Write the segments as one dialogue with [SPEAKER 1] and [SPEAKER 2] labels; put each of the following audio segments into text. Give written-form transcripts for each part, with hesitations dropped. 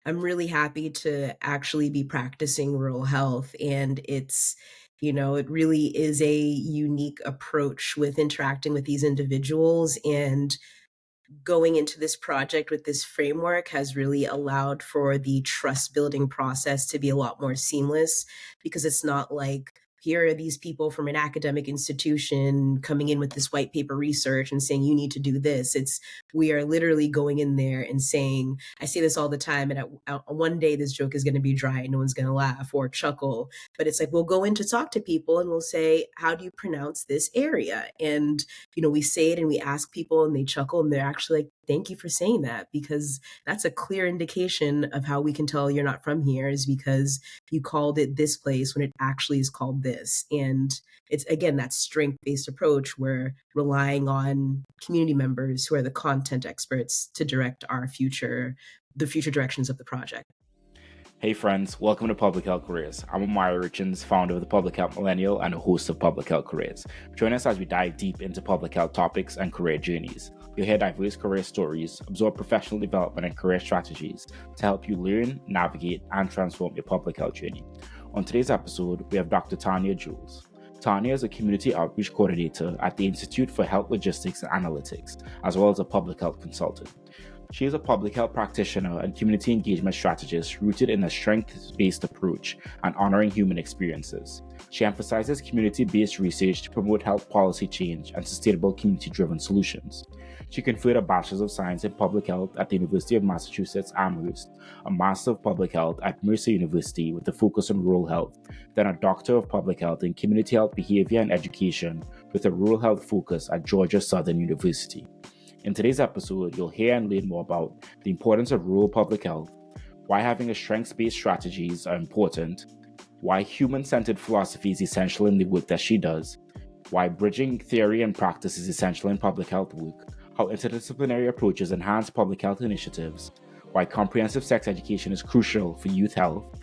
[SPEAKER 1] I'm really happy to actually be practicing rural health. And it really is a unique approach with interacting with these individuals. And going into this project with this framework has really allowed for the trust building process to be a lot more seamless, because it's not like, here are these people from an academic institution coming in with this white paper research and saying you need to do this. We are literally going in there and saying, I say this all the time, and one day this joke is going to be dry and no one's going to laugh or chuckle, but it's like, we'll go in to talk to people and we'll say, how do you pronounce this area? And we say it and we ask people and they chuckle and they're actually like, thank you for saying that, because that's a clear indication of how we can tell you're not from here, is because you called it this place when it actually is called this. And it's, again, that strength-based approach. We're relying on community members who are the content experts to direct the future directions of the project.
[SPEAKER 2] Hey friends, welcome to Public Health Careers. I'm Amari Richens, founder of the Public Health Millennial and a host of Public Health Careers. Join us as we dive deep into public health topics and career journeys. You'll hear diverse career stories, absorb professional development and career strategies to help you learn, navigate, and transform your public health journey. On today's episode, we have Dr. Tanya Jules. Tanya is a community outreach coordinator at the Institute for Health Logistics and Analytics, as well as a public health consultant. She is a public health practitioner and community engagement strategist rooted in a strength-based approach and honoring human experiences. She emphasizes community-based research to promote health policy change and sustainable community-driven solutions. She conferred a Bachelor of Science in Public Health at the University of Massachusetts Amherst, a Master of Public Health at Mercer University with a focus on rural health, then a Doctor of Public Health in Community Health Behavior and Education with a rural health focus at Georgia Southern University. In today's episode, you'll hear and learn more about the importance of rural public health, why having a strengths-based strategies are important, why human-centered philosophy is essential in the work that she does, why bridging theory and practice is essential in public health work, how interdisciplinary approaches enhance public health initiatives, why comprehensive sex education is crucial for youth health,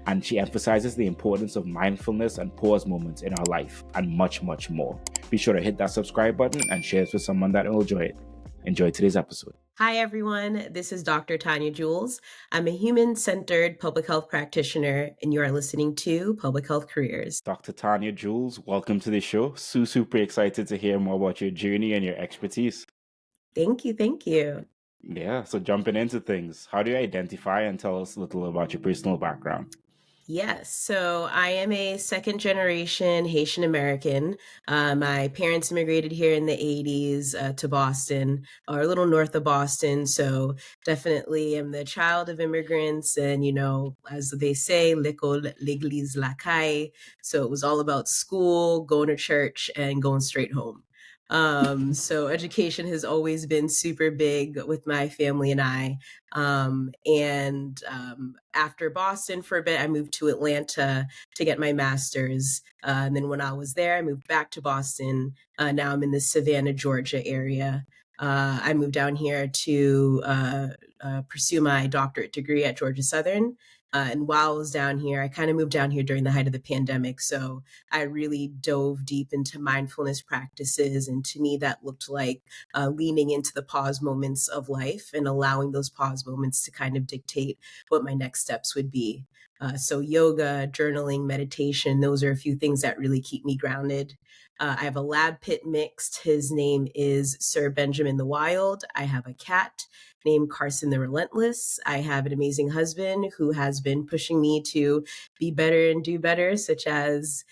[SPEAKER 2] and she emphasizes the importance of mindfulness and pause moments in our life, and much, much more. Be sure to hit that subscribe button and share this with someone that will enjoy it. Enjoy today's episode.
[SPEAKER 1] Hi, everyone. This is Dr. Tanya Jules. I'm a human-centered public health practitioner, and you are listening to Public Health Careers.
[SPEAKER 2] Dr. Tanya Jules, welcome to the show. Super excited to hear more about your journey and your expertise.
[SPEAKER 1] Thank you. Thank you.
[SPEAKER 2] Yeah, so jumping into things, how do you identify and tell us a little about your personal background?
[SPEAKER 1] Yes. So I am a second generation Haitian American. My parents immigrated here in the 80s to Boston, or a little north of Boston. So definitely am the child of immigrants. And, as they say, l'école, l'église, la caille. So it was all about school, going to church, and going straight home. So education has always been super big with my family and I. After Boston for a bit, I moved to Atlanta to get my master's. And then when I was there, I moved back to Boston. Now I'm in the Savannah, Georgia area. I moved down here to pursue my doctorate degree at Georgia Southern. And while I was down here, I kind of moved down here during the height of the pandemic. So I really dove deep into mindfulness practices. And to me, that looked like leaning into the pause moments of life and allowing those pause moments to kind of dictate what my next steps would be. So yoga, journaling, meditation, those are a few things that really keep me grounded. I have a lab pit mixed. His name is Sir Benjamin the Wild. I have a cat named Carson the Relentless. I have an amazing husband who has been pushing me to be better and do better, such as,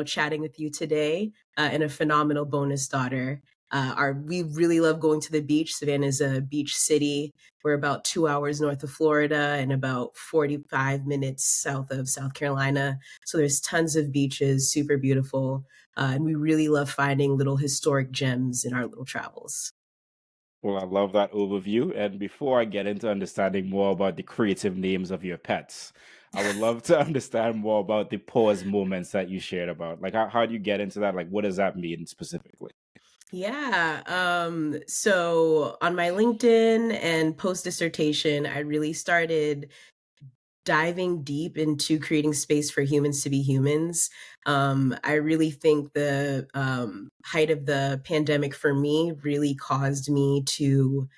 [SPEAKER 1] chatting with you today, and a phenomenal bonus daughter. We really love going to the beach. Savannah is a beach city. We're about 2 hours north of Florida and about 45 minutes south of South Carolina. So there's tons of beaches, super beautiful. And we really love finding little historic gems in our little travels.
[SPEAKER 2] Well, I love that overview. And before I get into understanding more about the creative names of your pets, I would love to understand more about the pause moments that you shared about. Like, how do you get into that? Like, what does that mean specifically?
[SPEAKER 1] Yeah. So on my LinkedIn and post dissertation, I really started diving deep into creating space for humans to be humans. I really think the height of the pandemic for me really caused me to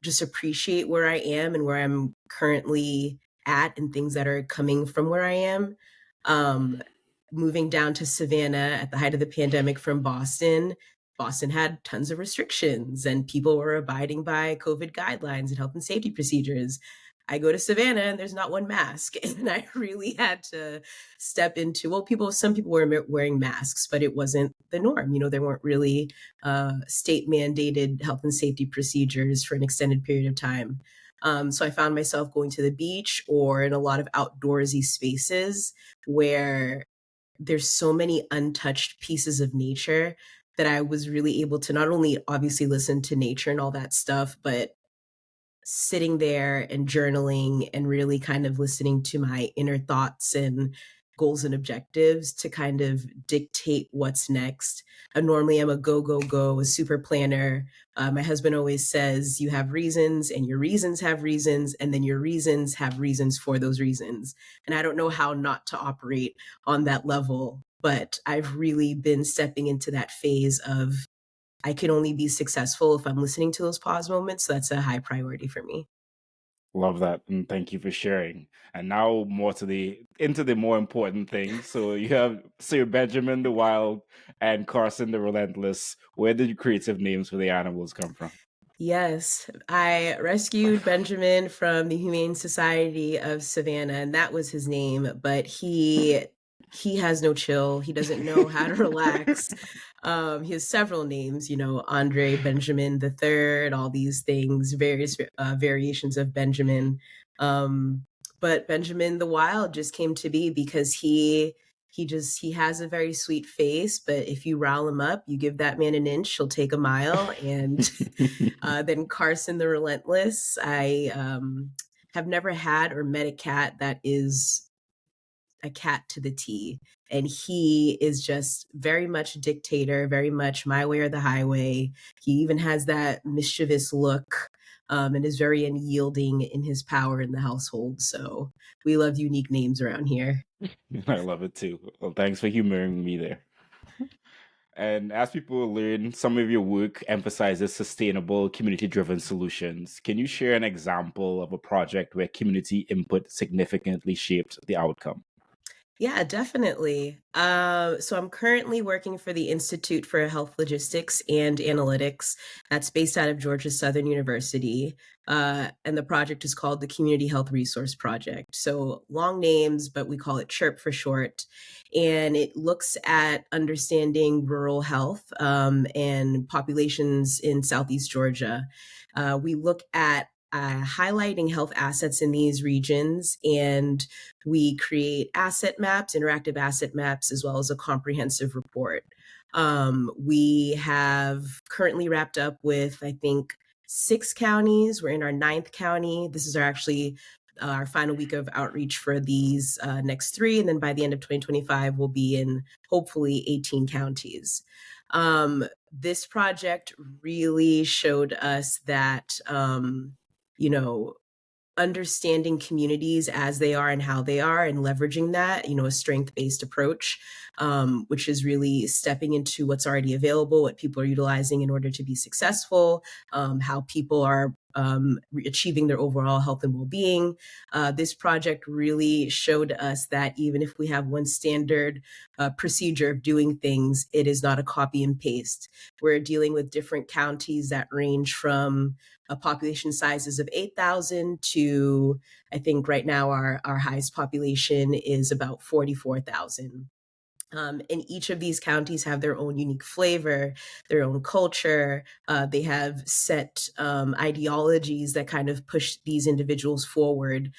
[SPEAKER 1] just appreciate where I am and where I'm currently at and things that are coming from where I am. Um, Moving down to Savannah at the height of the pandemic from Boston, Boston had tons of restrictions and people were abiding by COVID guidelines and health and safety procedures. I go to Savannah and there's not one mask. And I really had to step into, well, some people were wearing masks, but it wasn't the norm. There weren't really state mandated health and safety procedures for an extended period of time. So I found myself going to the beach or in a lot of outdoorsy spaces where there's so many untouched pieces of nature that I was really able to not only obviously listen to nature and all that stuff, but sitting there and journaling and really kind of listening to my inner thoughts and goals and objectives to kind of dictate what's next. I normally am a go, go, go, a super planner. My husband always says you have reasons and your reasons have reasons, and then your reasons have reasons for those reasons. And I don't know how not to operate on that level, but I've really been stepping into that phase of I can only be successful if I'm listening to those pause moments. So that's a high priority for me.
[SPEAKER 2] Love that, and thank you for sharing. And now more to the into the more important things. So you have Sir Benjamin the Wild and Carson the Relentless. Where did your creative names for the animals come from?
[SPEAKER 1] Yes, I rescued Benjamin from the Humane Society of Savannah, and that was his name, but he has no chill. He doesn't know how to relax. He has several names, Andre Benjamin the Third, all these things, various variations of Benjamin. Um, but Benjamin the Wild just came to be because he has a very sweet face, but if you rile him up, you give that man an inch, he'll take a mile. And then Carson the Relentless. I have never had or met a cat that is a cat to the T. And he is just very much a dictator, very much my way or the highway. He even has that mischievous look and is very unyielding in his power in the household. So we love unique names around here.
[SPEAKER 2] I love it too. Well, thanks for humoring me there. And as people learn, some of your work emphasizes sustainable, community driven solutions. Can you share an example of a project where community input significantly shaped the outcome?
[SPEAKER 1] Yeah, definitely. So I'm currently working for the Institute for Health Logistics and Analytics. That's based out of Georgia Southern University. And the project is called the Community Health Resource Project. So long names, but we call it CHIRP for short. And it looks at understanding rural health and populations in Southeast Georgia. We look at highlighting health assets in these regions, and we create asset maps, interactive asset maps, as well as a comprehensive report. We have currently wrapped up with, I think, 6 counties. We're in our 9th county. This is our final week of outreach for these next 3. And then by the end of 2025, we'll be in hopefully 18 counties. This project really showed us that, understanding communities as they are and how they are and leveraging that, a strength-based approach, which is really stepping into what's already available, what people are utilizing in order to be successful, how people are achieving their overall health and well-being. This project really showed us that even if we have one standard procedure of doing things, it is not a copy and paste. We're dealing with different counties that range from population sizes of 8,000 to, I think right now our highest population is about 44,000. And each of these counties have their own unique flavor, their own culture. They have set ideologies that kind of push these individuals forward,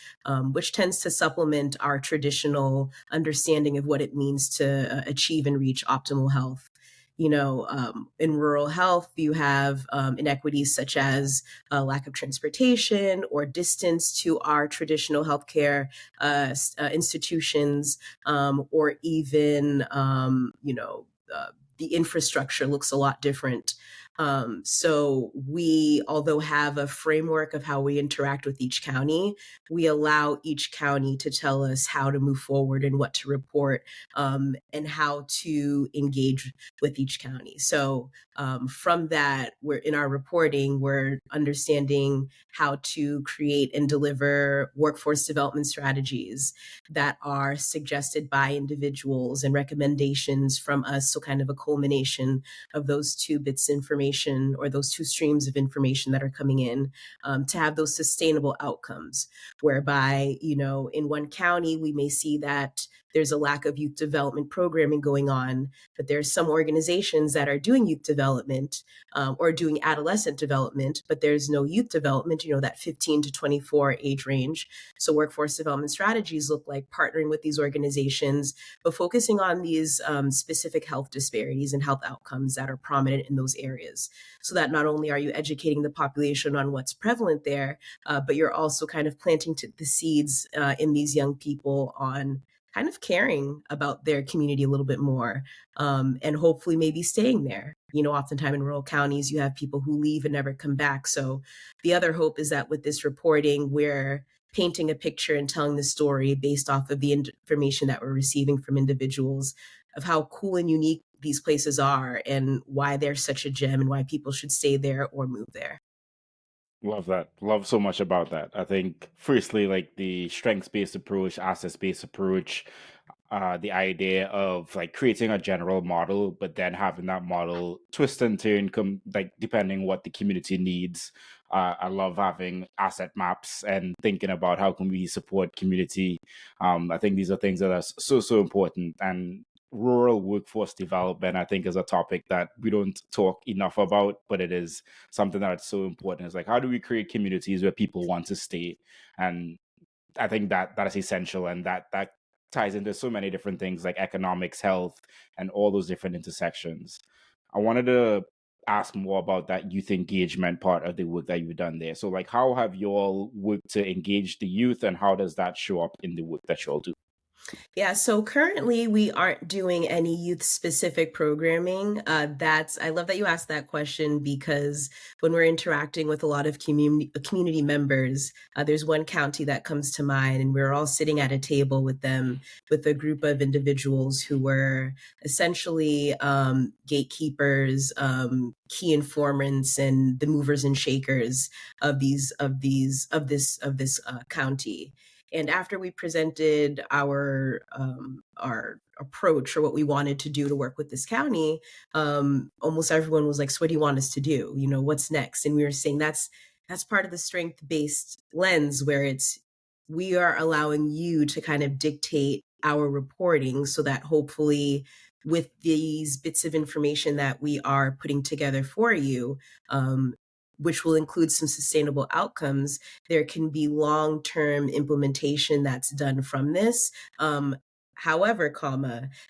[SPEAKER 1] which tends to supplement our traditional understanding of what it means to achieve and reach optimal health. In rural health, you have inequities such as lack of transportation or distance to our traditional healthcare institutions, or even, the infrastructure looks a lot different. So we, although have a framework of how we interact with each county, we allow each county to tell us how to move forward and what to report, and how to engage with each county. So from that, we're in our reporting, we're understanding how to create and deliver workforce development strategies that are suggested by individuals and recommendations from us. So kind of a culmination of those two bits of information, or those two streams of information that are coming in, to have those sustainable outcomes, whereby, in one county, we may see that there's a lack of youth development programming going on, but there's some organizations that are doing youth development, or doing adolescent development, but there's no youth development, that 15 to 24 age range. So workforce development strategies look like partnering with these organizations, but focusing on these specific health disparities and health outcomes that are prominent in those areas, so that not only are you educating the population on what's prevalent there, but you're also kind of planting the seeds in these young people on kind of caring about their community a little bit more, and hopefully maybe staying there. Oftentimes in rural counties, you have people who leave and never come back. So the other hope is that with this reporting, we're painting a picture and telling the story based off of the information that we're receiving from individuals of how cool and unique these places are and why they're such a gem and why people should stay there or move there.
[SPEAKER 2] Love that. Love so much about that. I think, firstly, like the strengths based approach, assets based approach, the idea of like creating a general model, but then having that model twist and turn, like depending what the community needs. I love having asset maps and thinking about how can we support community. I think these are things that are so important. And rural workforce development, I think, is a topic that we don't talk enough about, but it is something that's so important. It's like, how do we create communities where people want to stay? And I think that is essential, and that ties into so many different things like economics, health, and all those different intersections. I wanted to ask more about that youth engagement part of the work that you've done there. So, like, how have you all worked to engage the youth, and how does that show up in the work that you all do?
[SPEAKER 1] Yeah, so currently we aren't doing any youth specific programming. I love that you asked that question, because when we're interacting with a lot of community members, there's one county that comes to mind, and we're all sitting at a table with them, with a group of individuals who were essentially gatekeepers, key informants, and the movers and shakers of this county. And after we presented our approach, or what we wanted to do to work with this county, almost everyone was like, "So what do you want us to do? What's next?" And we were saying that's part of the strength based lens, where we are allowing you to kind of dictate our reporting, so that hopefully with these bits of information that we are putting together for you, which will include some sustainable outcomes, there can be long-term implementation that's done from this. However,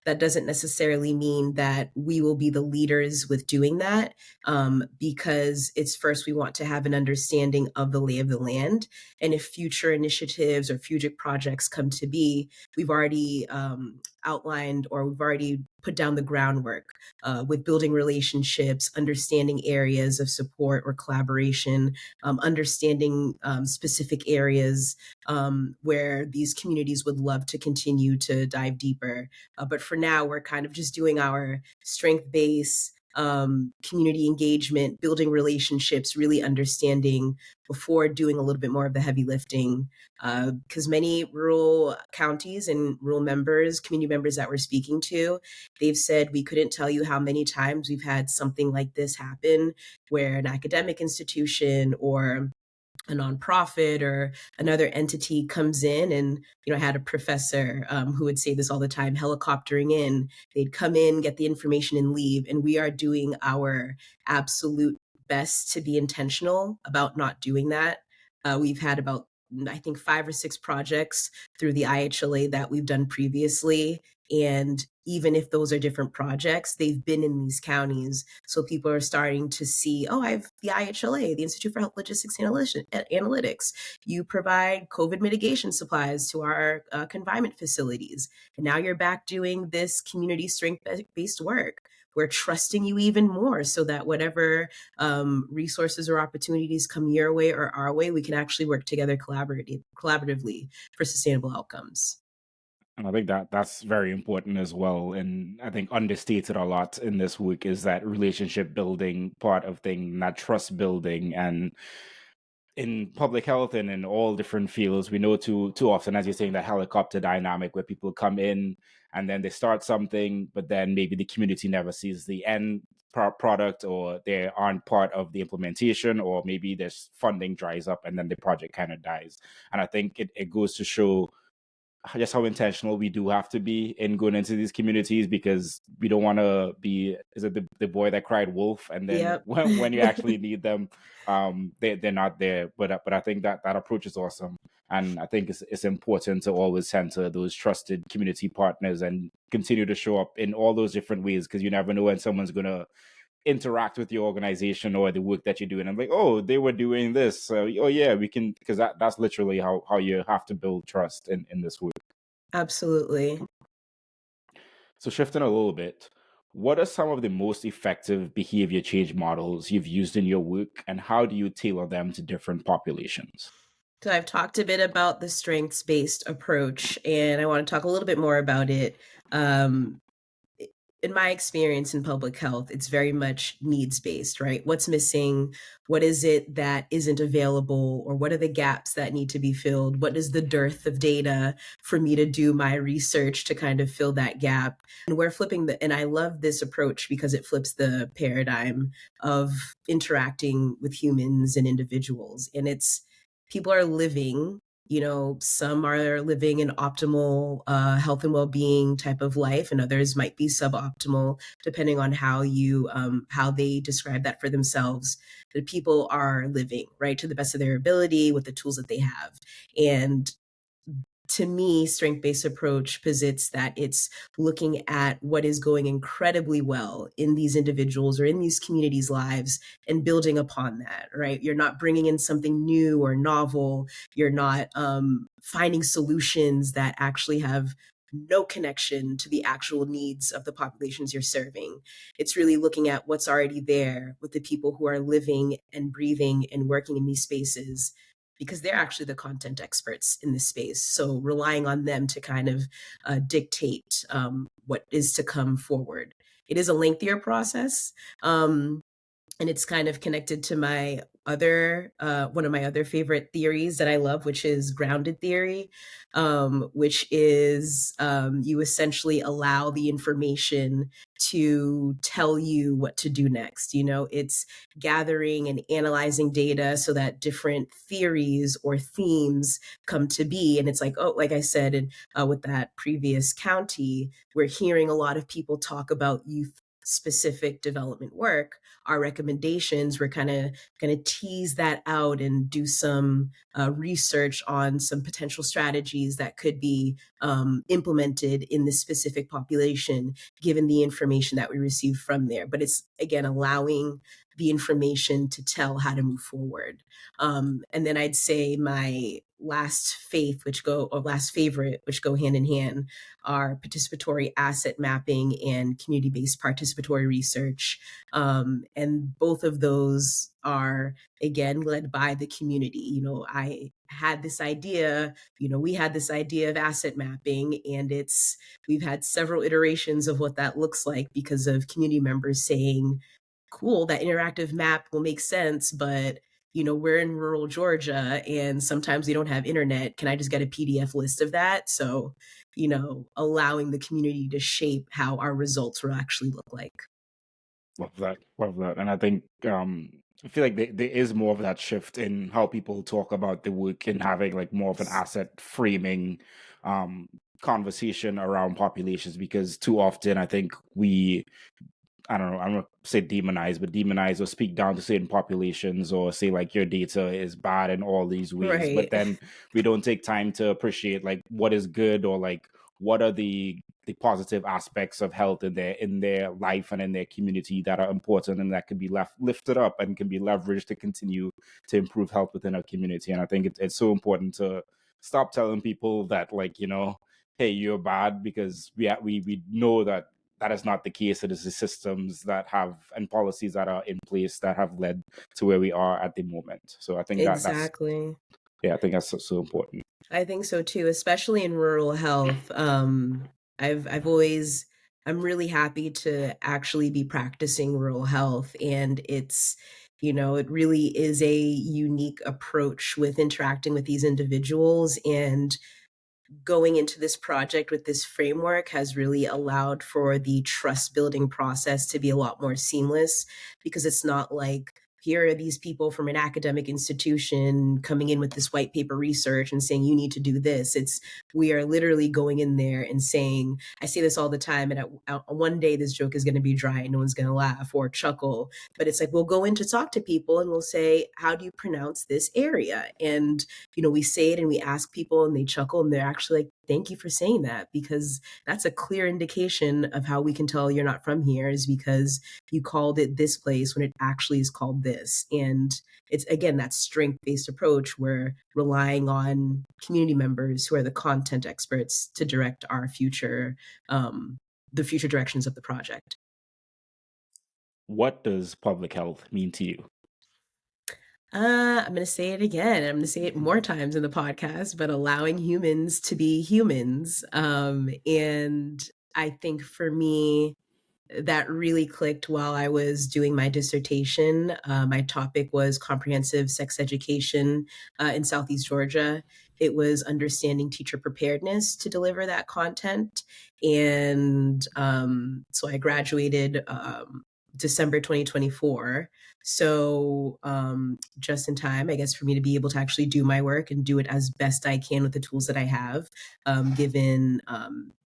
[SPEAKER 1] that doesn't necessarily mean that we will be the leaders with doing that, because it's first we want to have an understanding of the lay of the land. And if future initiatives or future projects come to be, we've already outlined, or we've already put down the groundwork, with building relationships, understanding areas of support or collaboration, understanding specific areas where these communities would love to continue to dive deeper. But for now, we're kind of just doing our strength base, community engagement, building relationships, really understanding before doing a little bit more of the heavy lifting. Because many rural counties and rural community members that we're speaking to, they've said we couldn't tell you how many times we've had something like this happen, where an academic institution or a nonprofit or another entity comes in. And I had a professor who would say this all the time: helicoptering in, they'd come in, get the information, and leave. And we are doing our absolute best to be intentional about not doing that. We've had about, I think, 5 or 6 projects through the IHLA that we've done previously. And even if those are different projects, they've been in these counties. So people are starting to see, oh, I have the IHLA, the Institute for Health Logistics Analytics. You provide COVID mitigation supplies to our confinement facilities. And now you're back doing this community strength-based work. we're trusting you even more so that whatever resources or opportunities come your way or our way, we can actually work together collaboratively for sustainable outcomes.
[SPEAKER 2] And I think that that's very important as well. And I think understated a lot in this work is that relationship building part of thing, that trust building. And in public health and in all different fields, we know too often, as you're saying, the helicopter dynamic where people come in and then they start something, but then maybe the community never sees the end product, or they aren't part of the implementation, or maybe there's funding dries up and then the project kind of dies. And I think it goes to show just how intentional we do have to be in going into these communities, because we don't want to be, is it the boy that cried wolf, and then
[SPEAKER 1] Yep.
[SPEAKER 2] when you actually need them, they're not there. But I think that approach is awesome, and I think it's important to always center those trusted community partners and continue to show up in all those different ways, because you never know when someone's gonna interact with your organization or the work that you're doing. I'm like, oh, they were doing this, so oh yeah, we can, because that's literally how you have to build trust in this work.
[SPEAKER 1] Absolutely.
[SPEAKER 2] So shifting a little bit, what are some of the most effective behavior change models you've used in your work, and how do you tailor them to different populations?
[SPEAKER 1] So I've talked a bit about the strengths-based approach, and I want to talk a little bit more about it. Um, in my experience in public health, it's very much needs based, right? What's missing? What is it that isn't available? Or what are the gaps that need to be filled? What is the dearth of data for me to do my research to kind of fill that gap? And we're and I love this approach because it flips the paradigm of interacting with humans and individuals. And it's people are living, some are living an optimal health and well-being type of life, and others might be suboptimal, depending on how they describe that for themselves. The people are living right to the best of their ability with the tools that they have, and to me, strength-based approach posits that it's looking at what is going incredibly well in these individuals or in these communities' lives and building upon that, right? You're not bringing in something new or novel. You're not finding solutions that actually have no connection to the actual needs of the populations you're serving. It's really looking at what's already there with the people who are living and breathing and working in these spaces, because they're actually the content experts in this space. So relying on them to kind of dictate what is to come forward. It is a lengthier process. And it's kind of connected to my other one of my other favorite theories that I love, which is grounded theory, which is you essentially allow the information to tell you what to do next. It's gathering and analyzing data so that different theories or themes come to be. And it's like, oh, like I said, and with that previous county, we're hearing a lot of people talk about youth specific development work. Our recommendations, we're kind of going to tease that out and do some research on some potential strategies that could be implemented in this specific population, given the information that we receive from there. But it's, again, allowing the information to tell how to move forward. And then I'd say my last favorite, which go hand in hand, are participatory asset mapping and community-based participatory research. And both of those are, again, led by the community. I had this idea, we had this idea of asset mapping, and we've had several iterations of what that looks like because of community members saying, cool, that interactive map will make sense, but we're in rural Georgia and sometimes we don't have internet. Can I just get a PDF list of that? So, allowing the community to shape how our results will actually look like.
[SPEAKER 2] Love that. Love that. And I think I feel like there is more of that shift in how people talk about the work and having like more of an asset framing um, conversation around populations, because too often I think I don't know, I'm gonna say demonize or speak down to certain populations, or say like your data is bad in all these ways. But
[SPEAKER 1] Right.
[SPEAKER 2] then we don't take time to appreciate like what is good, or like what are the positive aspects of health in their life and in their community that are important and that can be lifted up and can be leveraged to continue to improve health within our community. And I think it's so important to stop telling people that, like, hey, you're bad, because we know that that is not the case. It is the systems that have and policies that are in place that have led to where we are at the moment. So I think
[SPEAKER 1] Exactly.
[SPEAKER 2] I think that's so important.
[SPEAKER 1] I think so too, especially in rural health. I've always, I'm really happy to actually be practicing rural health, and it's, it really is a unique approach with interacting with these individuals, and going into this project with this framework has really allowed for the trust building process to be a lot more seamless, because it's not like, here are these people from an academic institution coming in with this white paper research and saying you need to do this. It's, we are literally going in there and saying, I say this all the time, and one day this joke is going to be dry and no one's going to laugh or chuckle, but it's like, we'll go in to talk to people and we'll say, how do you pronounce this area? And we say it and we ask people and they chuckle and they're actually like, thank you for saying that, because that's a clear indication of how we can tell you're not from here, is because you called it this place when it actually is called this. And it's, again, that strength-based approach. We're relying on community members who are the content experts to direct our future, the future directions of the project.
[SPEAKER 2] What does public health mean to you?
[SPEAKER 1] I'm going to say it again. I'm going to say it more times in the podcast, but allowing humans to be humans. And I think for me, that really clicked while I was doing my dissertation. My topic was comprehensive sex education in Southeast Georgia. It was understanding teacher preparedness to deliver that content. And so I graduated December 2024. So just in time, I guess, for me to be able to actually do my work and do it as best I can with the tools that I have, given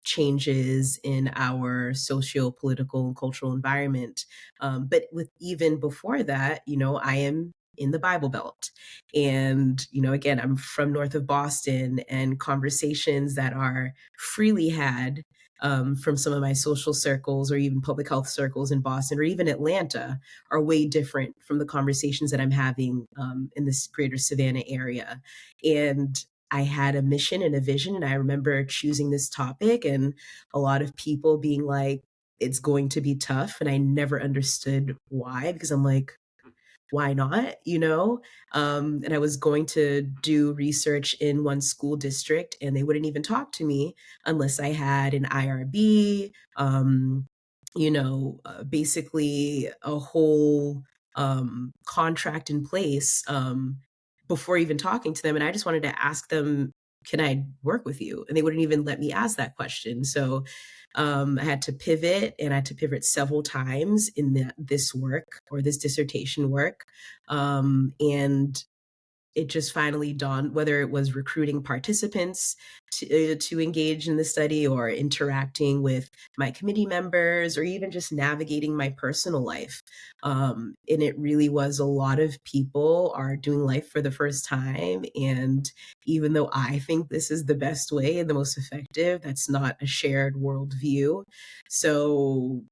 [SPEAKER 1] changes in our socio-political and cultural environment. But with even before that, I am in the Bible Belt. And, again, I'm from north of Boston, and conversations that are freely had from some of my social circles or even public health circles in Boston or even Atlanta are way different from the conversations that I'm having in this greater Savannah area. And I had a mission and a vision, and I remember choosing this topic and a lot of people being like, it's going to be tough. And I never understood why, because I'm like, why not? And I was going to do research in one school district, and they wouldn't even talk to me unless I had an IRB, basically a whole contract in place before even talking to them. And I just wanted to ask them, can I work with you? And they wouldn't even let me ask that question. So I had to pivot, and I had to pivot several times in this work, or this dissertation work. And it just finally dawned, whether it was recruiting participants to engage in the study, or interacting with my committee members, or even just navigating my personal life. And it really was, a lot of people are doing life for the first time. And even though I think this is the best way and the most effective, that's not a shared worldview. So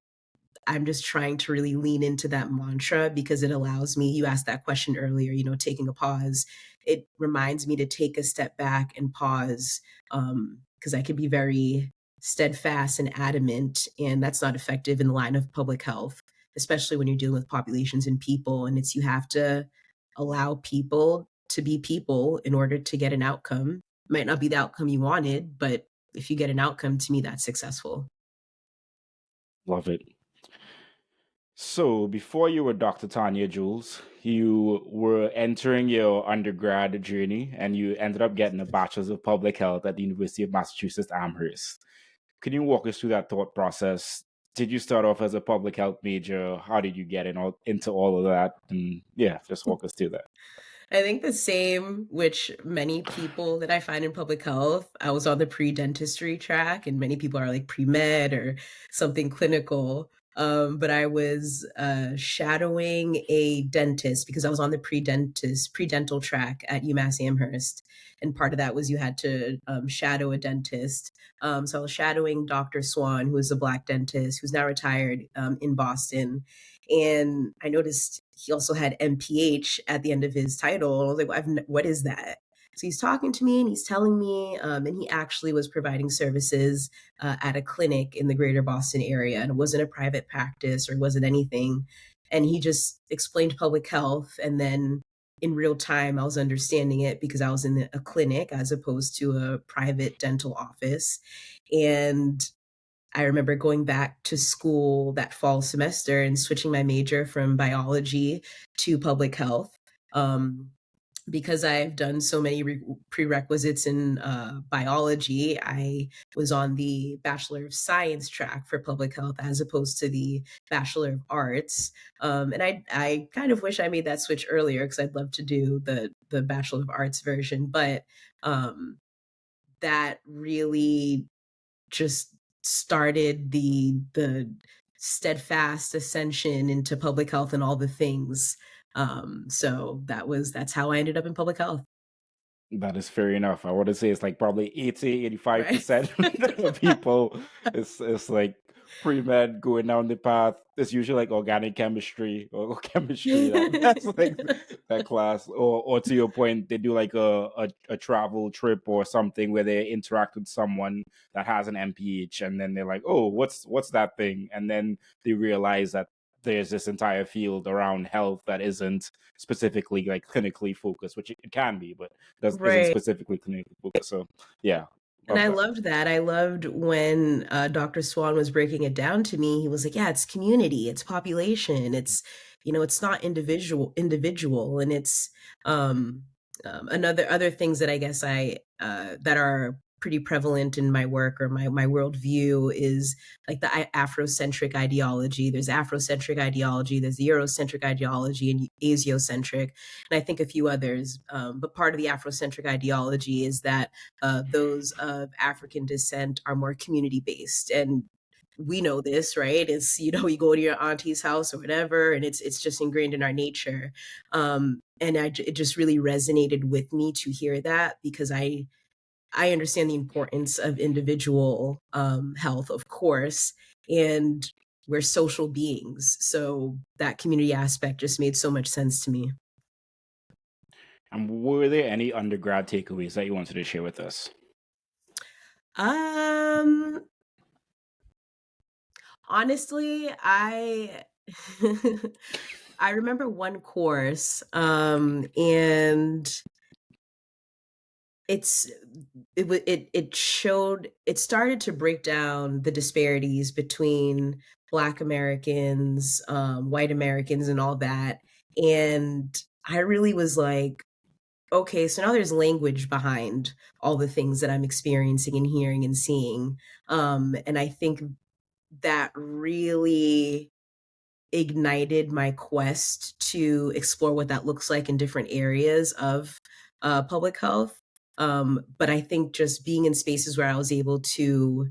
[SPEAKER 1] I'm just trying to really lean into that mantra, because it allows me, you asked that question earlier, taking a pause. It reminds me to take a step back and pause, because I can be very steadfast and adamant, and that's not effective in the line of public health, especially when you're dealing with populations and people. And you have to allow people to be people in order to get an outcome. It might not be the outcome you wanted, but if you get an outcome, to me, that's successful.
[SPEAKER 2] Love it. So, before you were Dr. Tanya Jules, you were entering your undergrad journey and you ended up getting a Bachelor's of Public Health at the University of Massachusetts Amherst. Can you walk us through that thought process? Did you start off as a public health major? How did you get into all of that? And yeah, just walk us through that.
[SPEAKER 1] I think the same, which many people that I find in public health, I was on the pre-dentistry track, and many people are like pre-med or something clinical. But I was shadowing a dentist, because I was on the pre-dental track at UMass Amherst. And part of that was you had to shadow a dentist. So I was shadowing Dr. Swan, who is a Black dentist who's now retired in Boston. And I noticed he also had MPH at the end of his title. I was like, what is that? So he's talking to me and he's telling me, and he actually was providing services at a clinic in the greater Boston area. And it wasn't a private practice or wasn't anything. And he just explained public health. And then in real time, I was understanding it because I was in a clinic as opposed to a private dental office. And I remember going back to school that fall semester and switching my major from biology to public health. Because I've done so many prerequisites in biology, I was on the Bachelor of Science track for public health as opposed to the Bachelor of Arts. And I kind of wish I made that switch earlier because I'd love to do the Bachelor of Arts version, but that really just started the steadfast ascension into public health and all the things. So that's how I ended up in public health.
[SPEAKER 2] That is fair enough. I want to say it's like probably 80,
[SPEAKER 1] Right.
[SPEAKER 2] 85% of people. It's like pre-med going down the path. It's usually like organic chemistry or chemistry. That's like that class. Or to your point, they do like a travel trip or something where they interact with someone that has an MPH, and then they're like, oh, what's that thing? And then they realize that there's this entire field around health that isn't specifically like clinically focused, which it can be, but isn't
[SPEAKER 1] Right.
[SPEAKER 2] specifically clinically focused. So yeah,
[SPEAKER 1] And
[SPEAKER 2] love
[SPEAKER 1] I
[SPEAKER 2] that.
[SPEAKER 1] loved that. I loved when Dr. Swan was breaking it down to me. He was like, "Yeah, it's community, it's population, it's not individual, and it's another other things that I guess I that are pretty prevalent in my work or my worldview is like the Afrocentric ideology. There's Afrocentric ideology, there's the Eurocentric ideology, and Asiocentric, and I think a few others. But part of the Afrocentric ideology is that those of African descent are more community based. And we know this, right? It's, you go to your auntie's house or whatever, and it's just ingrained in our nature. And it just really resonated with me to hear that because I understand the importance of individual health, of course, and we're social beings. So that community aspect just made so much sense to me.
[SPEAKER 2] And were there any undergrad takeaways that you wanted to share with us?
[SPEAKER 1] Um, Honestly, I I remember one course, and it's it started to break down the disparities between Black Americans, white Americans, and all that. And I really was like, okay, so now there's language behind all the things that I'm experiencing and hearing and seeing. And I think that really ignited my quest to explore what that looks like in different areas of public health. But I think just being in spaces where I was able to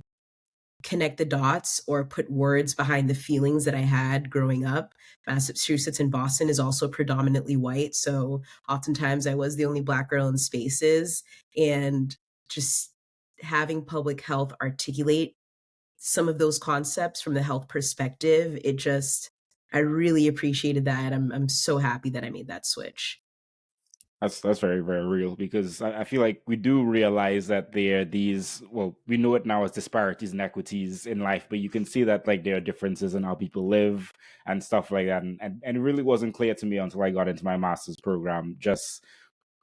[SPEAKER 1] connect the dots or put words behind the feelings that I had growing up. Massachusetts and Boston is also predominantly white. So oftentimes I was the only Black girl in spaces. And just having public health articulate some of those concepts from the health perspective, I really appreciated that. I'm so happy that I made that switch.
[SPEAKER 2] That's very, very real because I feel like we do realize that there are these, well, we know it now as disparities and equities in life, but you can see that like there are differences in how people live and stuff like that. And it really wasn't clear to me until I got into my master's program just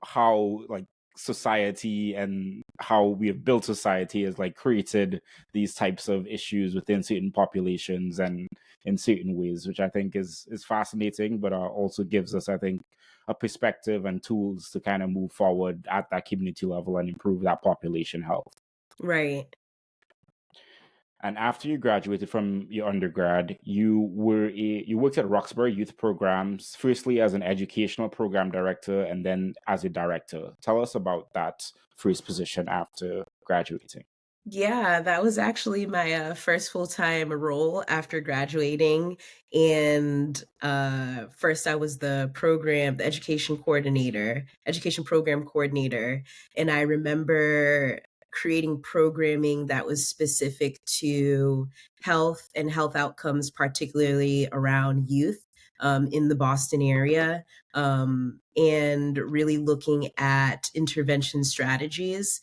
[SPEAKER 2] how like society and how we have built society has like created these types of issues within certain populations and in certain ways, which I think is fascinating, but also gives us, I think, a perspective and tools to kind of move forward at that community level and improve that population health.
[SPEAKER 1] Right.
[SPEAKER 2] And after you graduated from your undergrad, you worked at Roxbury Youth Programs, firstly as an educational program director and then as a director. Tell us about that first position after graduating.
[SPEAKER 1] Yeah, that was actually my first full-time role after graduating. And first, I was the education program coordinator. And I remember creating programming that was specific to health and health outcomes, particularly around youth. in the Boston area, and really looking at intervention strategies,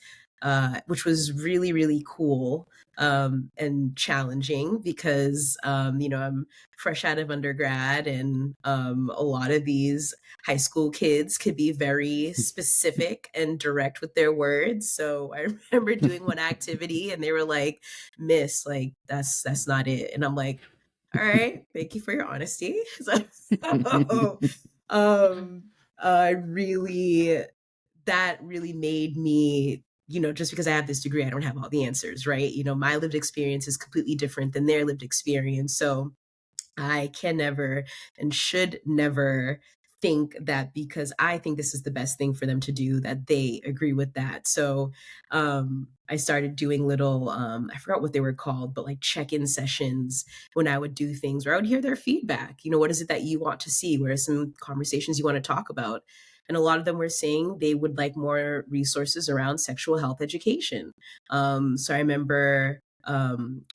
[SPEAKER 1] which was really, really cool and challenging because, I'm fresh out of undergrad, and a lot of these high school kids could be very specific and direct with their words. So I remember doing one activity and they were like, "Miss, like that's not it." And I'm like, "All right, thank you for your honesty." So, um, really, that really made me, just because I have this degree, I don't have all the answers, right? My lived experience is completely different than their lived experience. So I can never and should never think that because I think this is the best thing for them to do, that they agree with that. So I started doing little, I forgot what they were called, but like check-in sessions when I would do things where I would hear their feedback. What is it that you want to see? What are some conversations you want to talk about? And a lot of them were saying they would like more resources around sexual health education. So I remember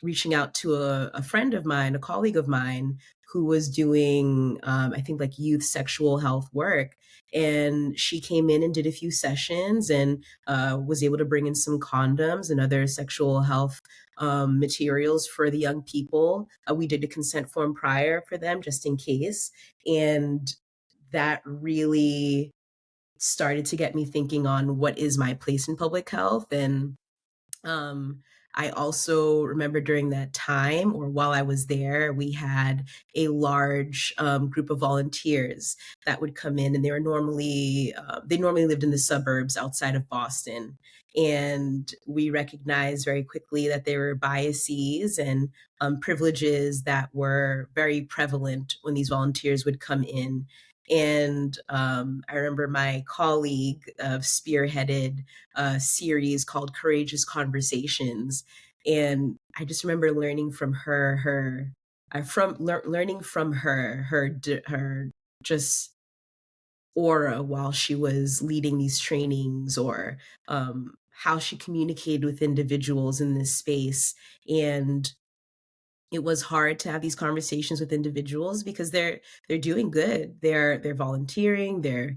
[SPEAKER 1] reaching out to a friend of mine, a colleague of mine, who was doing, I think, like youth sexual health work. And she came in and did a few sessions and was able to bring in some condoms and other sexual health materials for the young people. We did a consent form prior for them just in case. And that really started to get me thinking on what is my place in public health. And um, I also remember during that time, or while I was there, we had a large group of volunteers that would come in, and they normally lived in the suburbs outside of Boston. And we recognized very quickly that there were biases and privileges that were very prevalent when these volunteers would come in. And I remember my colleague spearheaded a series called Courageous Conversations. And I just remember learning from learning from her just aura while she was leading these trainings, or how she communicated with individuals in this space. And it was hard to have these conversations with individuals because they're doing good. They're volunteering, they're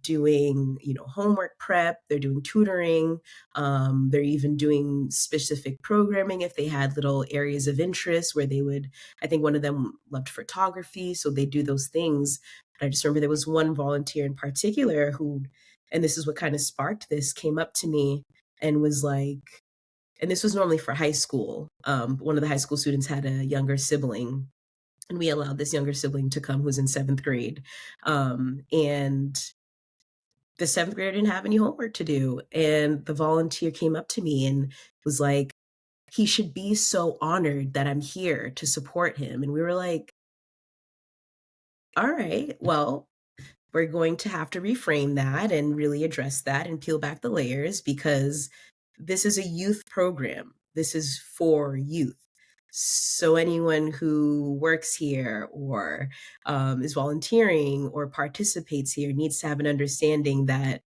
[SPEAKER 1] doing, homework prep, they're doing tutoring, they're even doing specific programming if they had little areas of interest where they would, I think one of them loved photography, so they do those things. But I just remember there was one volunteer in particular who, and this is what kind of sparked this, came up to me and was like, and this was normally for high school. One of the high school students had a younger sibling, and we allowed this younger sibling to come who's in seventh grade. And the seventh grader didn't have any homework to do. And the volunteer came up to me and was like, he should be so honored that I'm here to support him. And we were like, all right, well, we're going to have to reframe that and really address that and peel back the layers, because this is a youth program. This is for youth. So anyone who works here or is volunteering or participates here needs to have an understanding that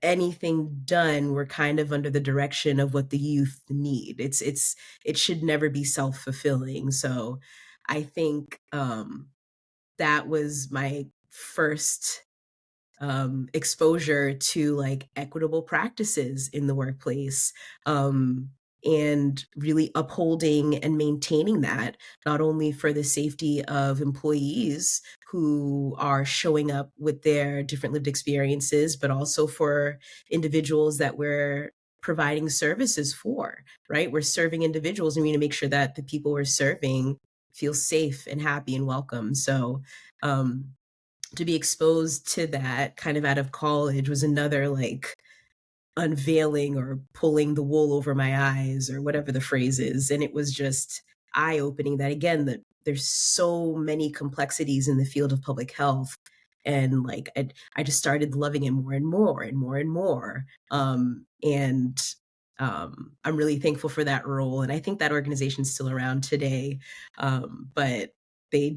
[SPEAKER 1] anything done, we're kind of under the direction of what the youth need. It should never be self-fulfilling. So I think that was my first exposure to like equitable practices in the workplace, and really upholding and maintaining that, not only for the safety of employees who are showing up with their different lived experiences, but also for individuals that we're providing services for, right? We're serving individuals, and we need to make sure that the people we're serving feel safe and happy and welcome. So to be exposed to that kind of out of college was another like unveiling or pulling the wool over my eyes, or whatever the phrase is. And it was just eye opening that, again, that there's so many complexities in the field of public health. And like, I just started loving it more and more and more and more. And I'm really thankful for that role. And I think that organization's still around today. But they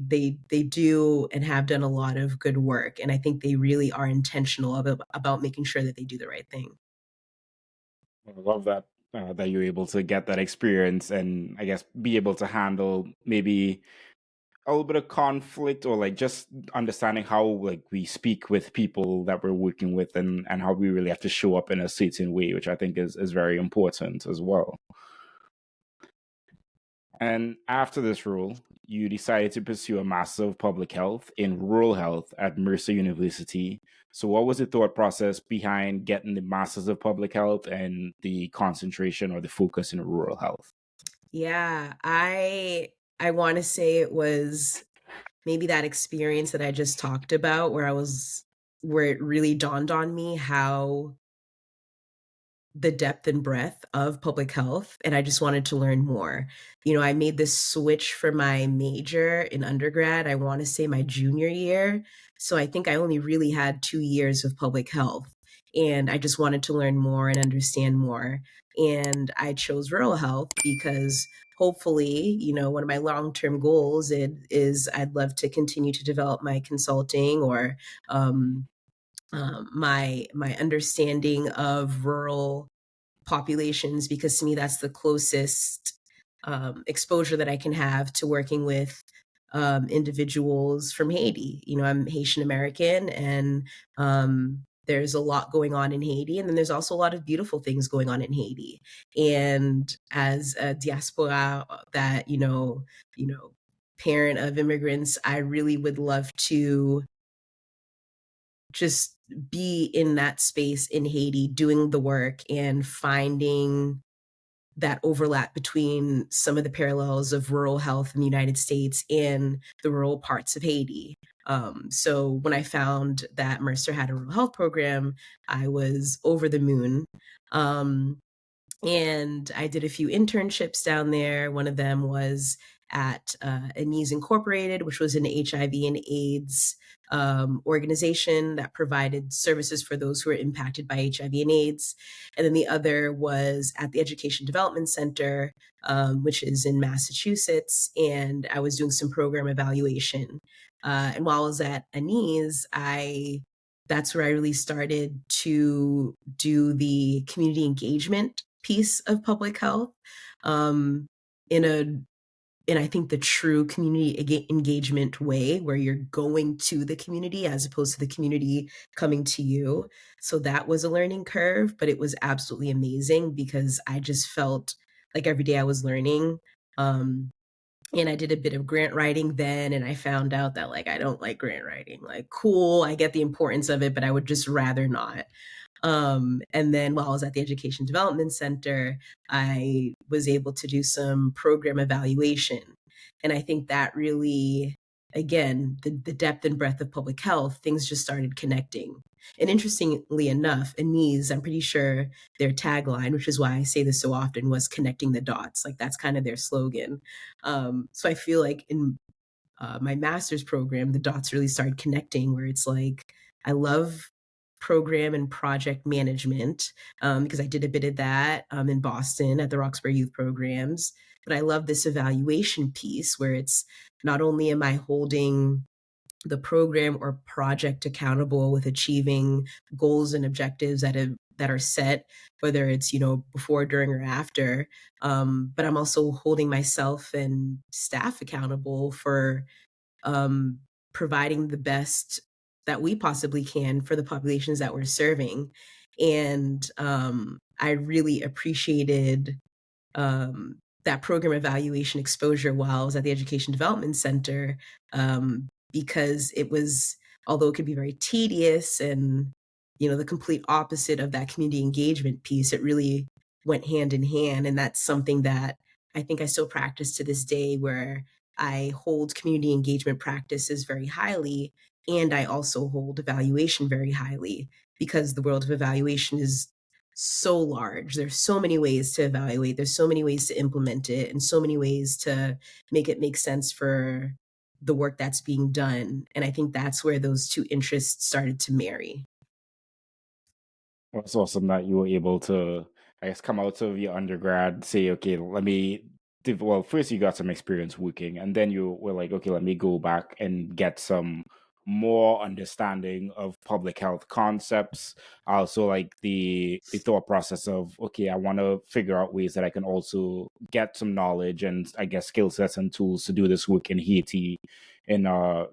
[SPEAKER 1] do and have done a lot of good work. And I think they really are intentional about making sure that they do the right thing.
[SPEAKER 2] I love that that you're able to get that experience and I guess be able to handle maybe a little bit of conflict, or like just understanding how like we speak with people that we're working with, and how we really have to show up in a certain way, which I think is very important as well. And after this role, you decided to pursue a Master of Public Health in Rural Health at Mercer University. So, what was the thought process behind getting the Masters of Public Health and the concentration or the focus in rural health?
[SPEAKER 1] Yeah, I want to say it was maybe that experience that I just talked about where it really dawned on me how the depth and breadth of public health, and I just wanted to learn more. I made this switch for my major in undergrad, I wanna say my junior year, so I think I only really had 2 years of public health, and I just wanted to learn more and understand more, and I chose rural health because hopefully, one of my long-term goals is I'd love to continue to develop my consulting or, um, my understanding of rural populations, because to me that's the closest exposure that I can have to working with individuals from Haiti. I'm Haitian American, and there's a lot going on in Haiti, and then there's also a lot of beautiful things going on in Haiti. And as a diaspora, that parent of immigrants, I really would love to just be in that space in Haiti doing the work and finding that overlap between some of the parallels of rural health in the United States and the rural parts of Haiti. So when I found that Mercer had a rural health program, I was over the moon. Um, and I did a few internships down there. One of them was at Anise Incorporated, which was an HIV and AIDS organization that provided services for those who were impacted by HIV and AIDS. And then the other was at the Education Development Center, which is in Massachusetts. And I was doing some program evaluation. And while I was at Anise, that's where I really started to do the community engagement piece of public health, um, in a in I think the true community engagement way, where you're going to the community as opposed to the community coming to you. So that was a learning curve, but it was absolutely amazing because I just felt like every day I was learning. Um, and I did a bit of grant writing then, and I found out that, like, I don't like grant writing. Like, cool, I get the importance of it, but I would just rather not. And then while I was at the Education Development Center, I was able to do some program evaluation. And I think that really, again, the depth and breadth of public health, things just started connecting. And interestingly enough, Anise, I'm pretty sure their tagline, which is why I say this so often, was connecting the dots. Like that's kind of their slogan. So I feel like in my master's program, the dots really started connecting where it's like, I love program and project management because I did a bit of that in Boston at the Roxbury Youth Programs. But I love this evaluation piece where it's not only am I holding the program or project accountable with achieving goals and objectives that are set, whether it's before, during, or after, but I'm also holding myself and staff accountable for um, providing the best that we possibly can for the populations that we're serving. And I really appreciated that program evaluation exposure while I was at the Education Development Center, because it was, although it could be very tedious and the complete opposite of that community engagement piece, it really went hand in hand, and that's something that I think I still practice to this day, where I hold community engagement practices very highly, and I also hold evaluation very highly because the world of evaluation is so large. There's so many ways to evaluate, there's so many ways to implement it, and so many ways to make it make sense for the work that's being done. And I think that's where those two interests started to marry.
[SPEAKER 2] Well, it's awesome that you were able to, I guess, come out of your undergrad, say, okay, let me. Well, first you got some experience working, and then you were like, okay, let me go back and get some more understanding of public health concepts. Also, like the thought process of, okay, I want to figure out ways that I can also get some knowledge and, I guess, skill sets and tools to do this work in Haiti in a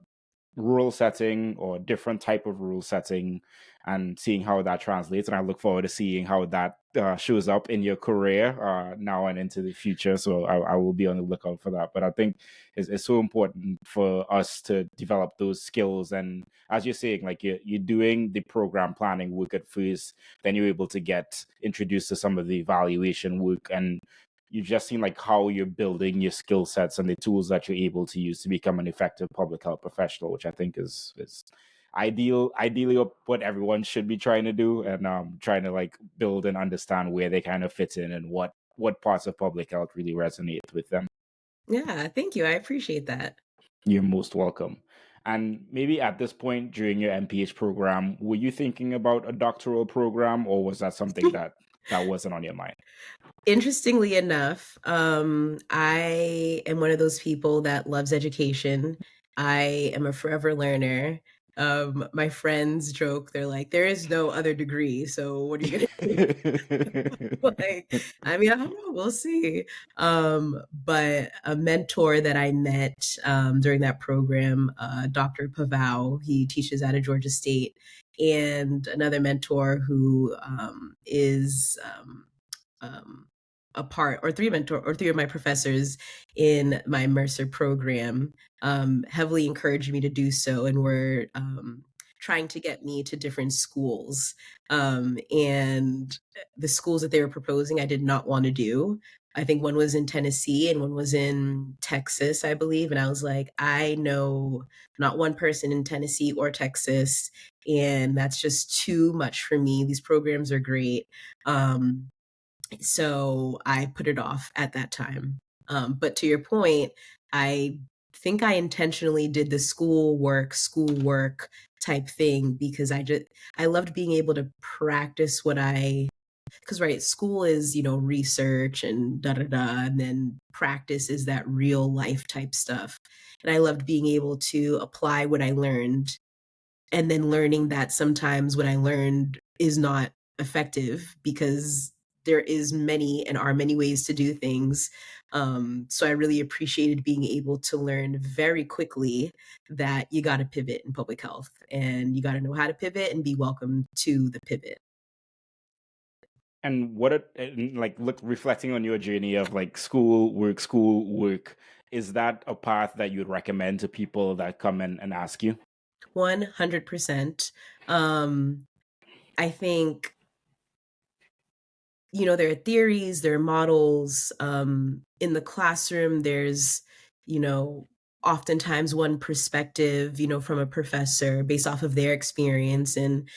[SPEAKER 2] rural setting or different type of rural setting, and seeing how that translates. And I look forward to seeing how that shows up in your career now and into the future. So I will be on the lookout for that. But I think it's so important for us to develop those skills. And as you're saying, like you're doing the program planning work at first, then you're able to get introduced to some of the evaluation work, and you just seen like how you're building your skill sets and the tools that you're able to use to become an effective public health professional, which I think is ideally what everyone should be trying to do, and trying to like build and understand where they kind of fit in and what parts of public health really resonate with them.
[SPEAKER 1] Yeah, thank you. I appreciate that.
[SPEAKER 2] You're most welcome. And maybe at this point during your MPH program, were you thinking about a doctoral program, or was that something that wasn't on your mind?
[SPEAKER 1] Interestingly enough, I am one of those people that loves education. I am a forever learner. My friends joke, they're like, there is no other degree, so what are you gonna do? Like, I mean, I don't know, we'll see. But a mentor that I met during that program, Dr. Pavao, he teaches out of Georgia State, and another mentor who is um, a part, or three of my professors in my Mercer program heavily encouraged me to do so, and were trying to get me to different schools. And the schools that they were proposing, I did not want to do. I think one was in Tennessee and one was in Texas, I believe. And I was like, I know not one person in Tennessee or Texas, and that's just too much for me. These programs are great. So I put it off at that time. But to your point, I think I intentionally did the schoolwork type thing, because I loved being able to practice because right, school is, research and da da da, and then practice is that real life type stuff. And I loved being able to apply what I learned, and then learning that sometimes what I learned is not effective, because there is many and are many ways to do things. So I really appreciated being able to learn very quickly that you got to pivot in public health, and you got to know how to pivot and be welcome to the pivot.
[SPEAKER 2] And like, look, reflecting on your journey of like school work, is that a path that you'd recommend to people that come in and ask you?
[SPEAKER 1] 100%. I think, there are theories, there are models. In the classroom, there's, you know, oftentimes one perspective, from a professor based off of their experience. And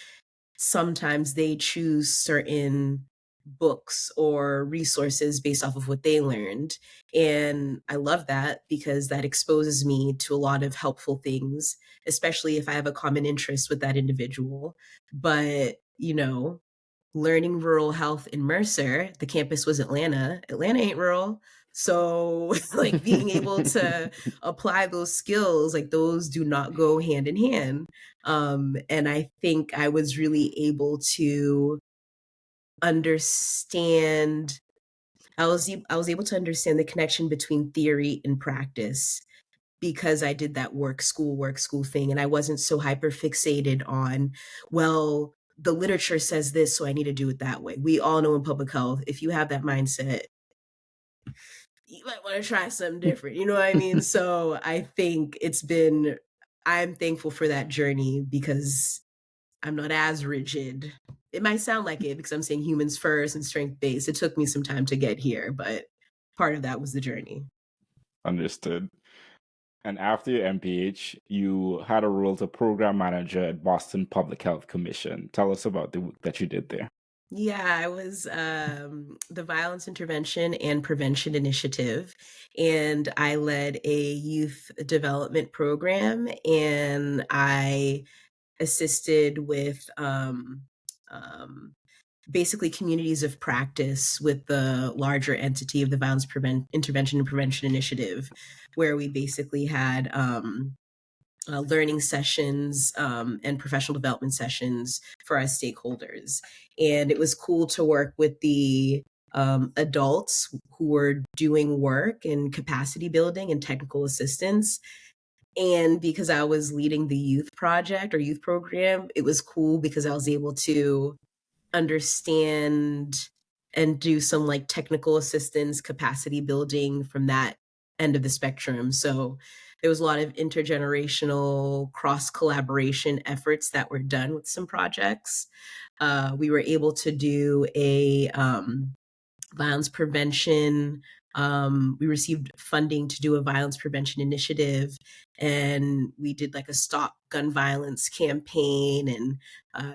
[SPEAKER 1] sometimes they choose certain books or resources based off of what they learned. And I love that, because that exposes me to a lot of helpful things, especially if I have a common interest with that individual. But, learning rural health in Mercer, the campus was Atlanta. Atlanta ain't rural. So, like, being able to apply those skills, like, those do not go hand in hand. And I think I was really able to understand, I was able to understand the connection between theory and practice, because I did that school thing. And I wasn't so hyper fixated on, well, the literature says this, so I need to do it that way. We all know in public health, if you have that mindset, you might want to try something different. You know what I mean? So I think I'm thankful for that journey, because I'm not as rigid. It might sound like it, because I'm saying humans first and strength based. It took me some time to get here, but part of that was the journey.
[SPEAKER 2] Understood. And after your MPH, you had a role as a program manager at Boston Public Health Commission. Tell us about the work that you did there.
[SPEAKER 1] Yeah, I was the Violence Intervention and Prevention Initiative, and I led a youth development program, and I assisted with basically communities of practice with the larger entity of the Intervention and Prevention Initiative, where we basically had learning sessions and professional development sessions for our stakeholders. And it was cool to work with the adults who were doing work in capacity building and technical assistance. And because I was leading the youth project or youth program, it was cool because I was able to understand and do some like technical assistance, capacity building from that end of the spectrum. So there was a lot of intergenerational cross collaboration efforts that were done with some projects. We were able to do a violence prevention. We received funding to do a violence prevention initiative, and we did like a stop gun violence campaign. And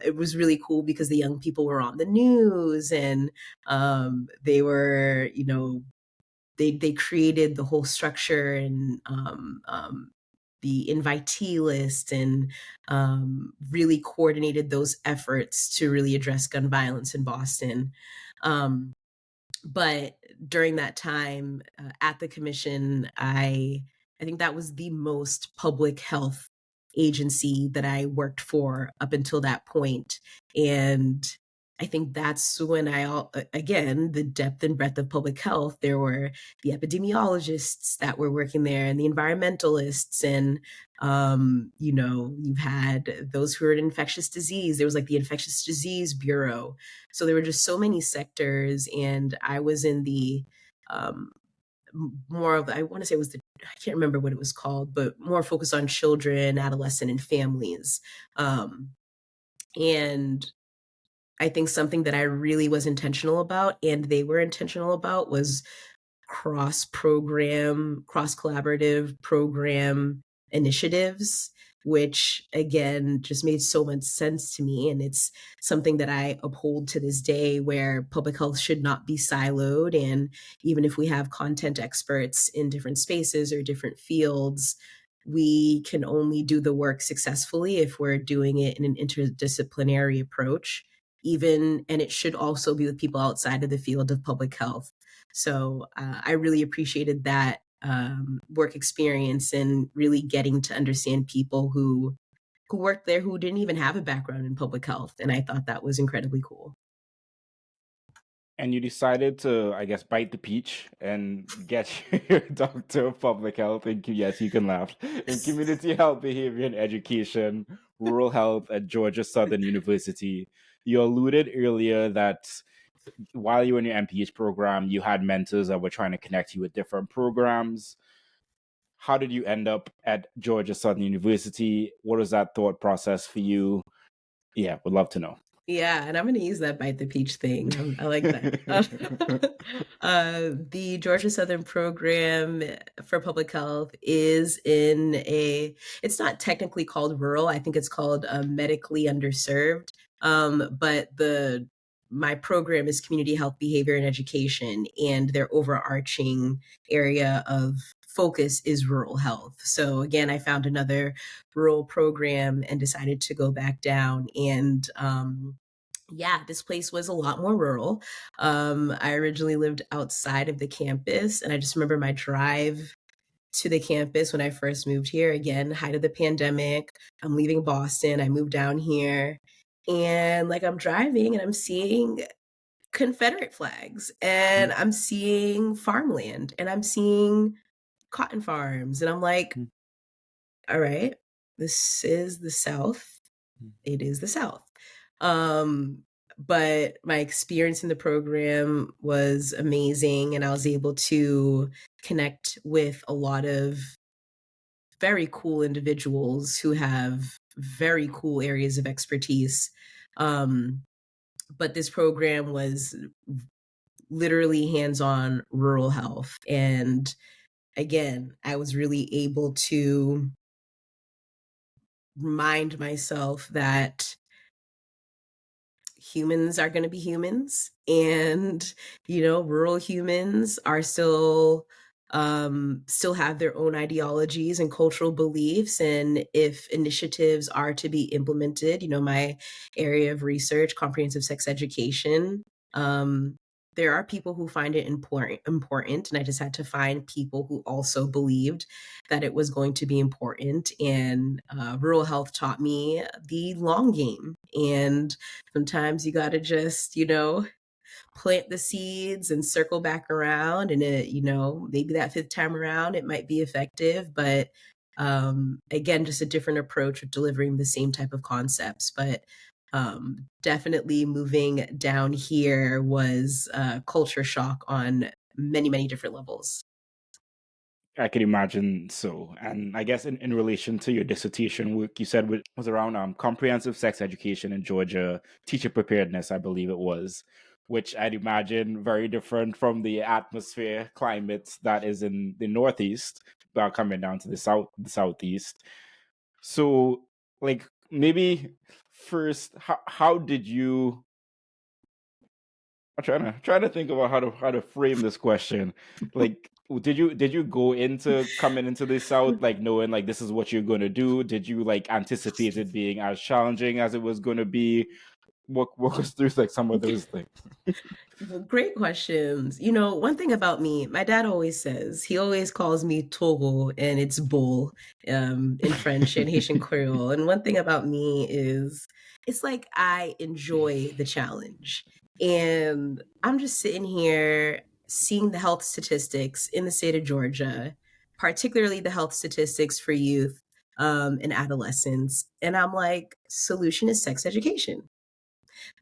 [SPEAKER 1] it was really cool because the young people were on the news, and they were, they created the whole structure and the invitee list, and really coordinated those efforts to really address gun violence in Boston. But during that time at the commission, I think that was the most public health agency that I worked for up until that point. And I think that's when again, the depth and breadth of public health, there were the epidemiologists that were working there and the environmentalists. And, you've had those who are in infectious disease. There was like the infectious disease bureau. So there were just so many sectors. And I was in the, more of, I want to say it was I can't remember what it was called, but more focused on children, adolescent, and families. And I think something that I really was intentional about, and they were intentional about, was cross collaborative program initiatives, which again just made so much sense to me. And it's something that I uphold to this day, where public health should not be siloed. And even if we have content experts in different spaces or different fields, we can only do the work successfully if we're doing it in an interdisciplinary approach, and it should also be with people outside of the field of public health. So I really appreciated that work experience and really getting to understand people who worked there who didn't even have a background in public health. And I thought that was incredibly cool.
[SPEAKER 2] And you decided to, I guess, bite the peach and get your doctor of public health in, yes, you can laugh, in community health, behavior, and education, rural health at Georgia Southern University. You alluded earlier that while you were in your MPH program, you had mentors that were trying to connect you with different programs. How did you end up at Georgia Southern University? What was that thought process for you? Yeah, would love to know.
[SPEAKER 1] Yeah, and I'm going to use that bite the peach thing. I like that. The Georgia Southern program for public health is it's not technically called rural. I think it's called medically underserved. But my program is community health, behavior, and education, and their overarching area of focus is rural health. So again, I found another rural program and decided to go back down. And this place was a lot more rural. I originally lived outside of the campus, and I just remember my drive to the campus when I first moved here. Again, height of the pandemic, I'm leaving Boston, I moved down here, and like I'm driving and I'm seeing Confederate flags, and I'm seeing farmland, and I'm seeing cotton farms, and I'm like, all right, this is the South. It is the South. But my experience in the program was amazing, and I was able to connect with a lot of very cool individuals who have very cool areas of expertise. But this program was literally hands-on rural health. And again, I was really able to remind myself that humans are going to be humans, and rural humans are still have their own ideologies and cultural beliefs. And if initiatives are to be implemented, my area of research, comprehensive sex education, there are people who find it important, and I just had to find people who also believed that it was going to be important. And rural health taught me the long game. And sometimes you got to just, plant the seeds and circle back around. And maybe that fifth time around, it might be effective. But again, just a different approach of delivering the same type of concepts. But definitely moving down here was culture shock on many, many different levels.
[SPEAKER 2] I can imagine so. And I guess in relation to your dissertation work, you said was around comprehensive sex education in Georgia, teacher preparedness, I believe it was, which I'd imagine very different from the atmosphere climate that is in the Northeast, coming down to the Southeast. So, like, maybe first, how did you? I'm trying to think about how to frame this question. Like, did you go into coming into the South like knowing like this is what you're going to do? Did you like anticipate it being as challenging as it was going to be? Walk us through like some of those things.
[SPEAKER 1] Great questions. One thing about me, my dad always says, he always calls me Togo and it's bull in French and Haitian Creole. And one thing about me is it's like I enjoy the challenge. And I'm just sitting here seeing the health statistics in the state of Georgia, particularly the health statistics for youth and adolescents. And I'm like, solution is sex education.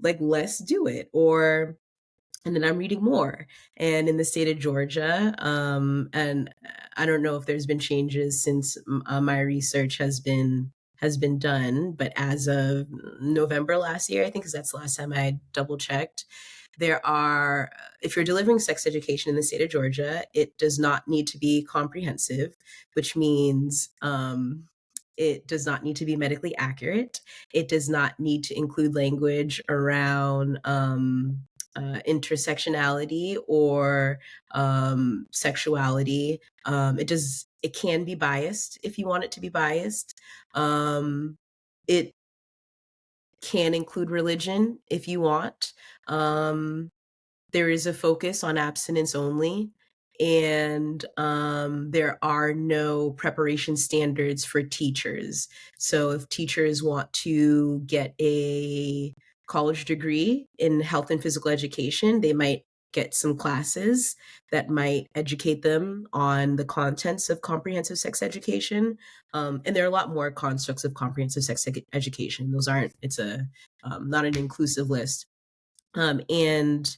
[SPEAKER 1] Like, let's do it. And then I'm reading more. And in the state of Georgia, and I don't know if there's been changes since my research has been done, but as of November last year, I think, because that's the last time I double checked, there are, if you're delivering sex education in the state of Georgia, it does not need to be comprehensive, which means it does not need to be medically accurate. It does not need to include language around intersectionality or sexuality. It can be biased if you want it to be biased. It can include religion if you want. There is a focus on abstinence only, and there are no preparation standards for teachers. So if teachers want to get a college degree in health and physical education, they might get some classes that might educate them on the contents of comprehensive sex education. And there are a lot more constructs of comprehensive sex education. It's not an inclusive list. And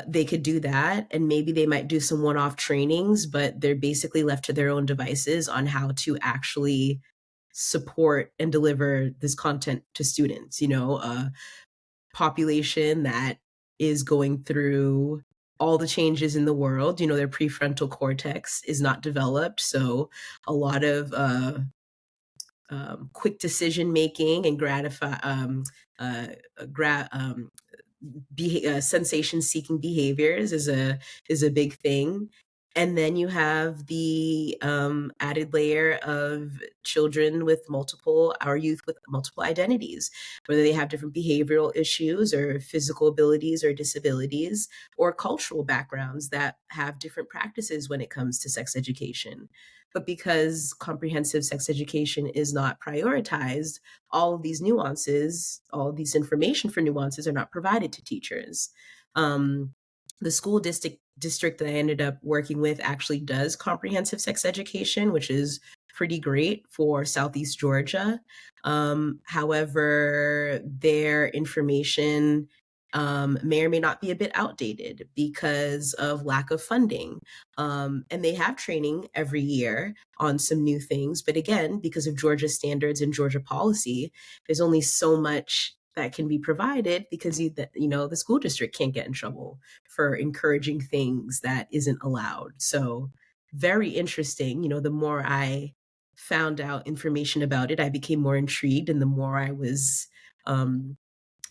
[SPEAKER 1] they could do that, and maybe they might do some one-off trainings, but they're basically left to their own devices on how to actually support and deliver this content to students. A population that is going through all the changes in the world. Their prefrontal cortex is not developed, so a lot of quick decision making and sensation seeking behaviors is a big thing. And then you have the added layer of children with youth with multiple identities, whether they have different behavioral issues or physical abilities or disabilities or cultural backgrounds that have different practices when it comes to sex education. But because comprehensive sex education is not prioritized, all of these nuances, all of these information for nuances are not provided to teachers. The school district that I ended up working with actually does comprehensive sex education, which is pretty great for Southeast Georgia. However, their information may or may not be a bit outdated because of lack of funding. And they have training every year on some new things. But again, because of Georgia standards and Georgia policy, there's only so much that can be provided because the school district can't get in trouble for encouraging things that isn't allowed. So very interesting. The more I found out information about it, I became more intrigued, and the more I was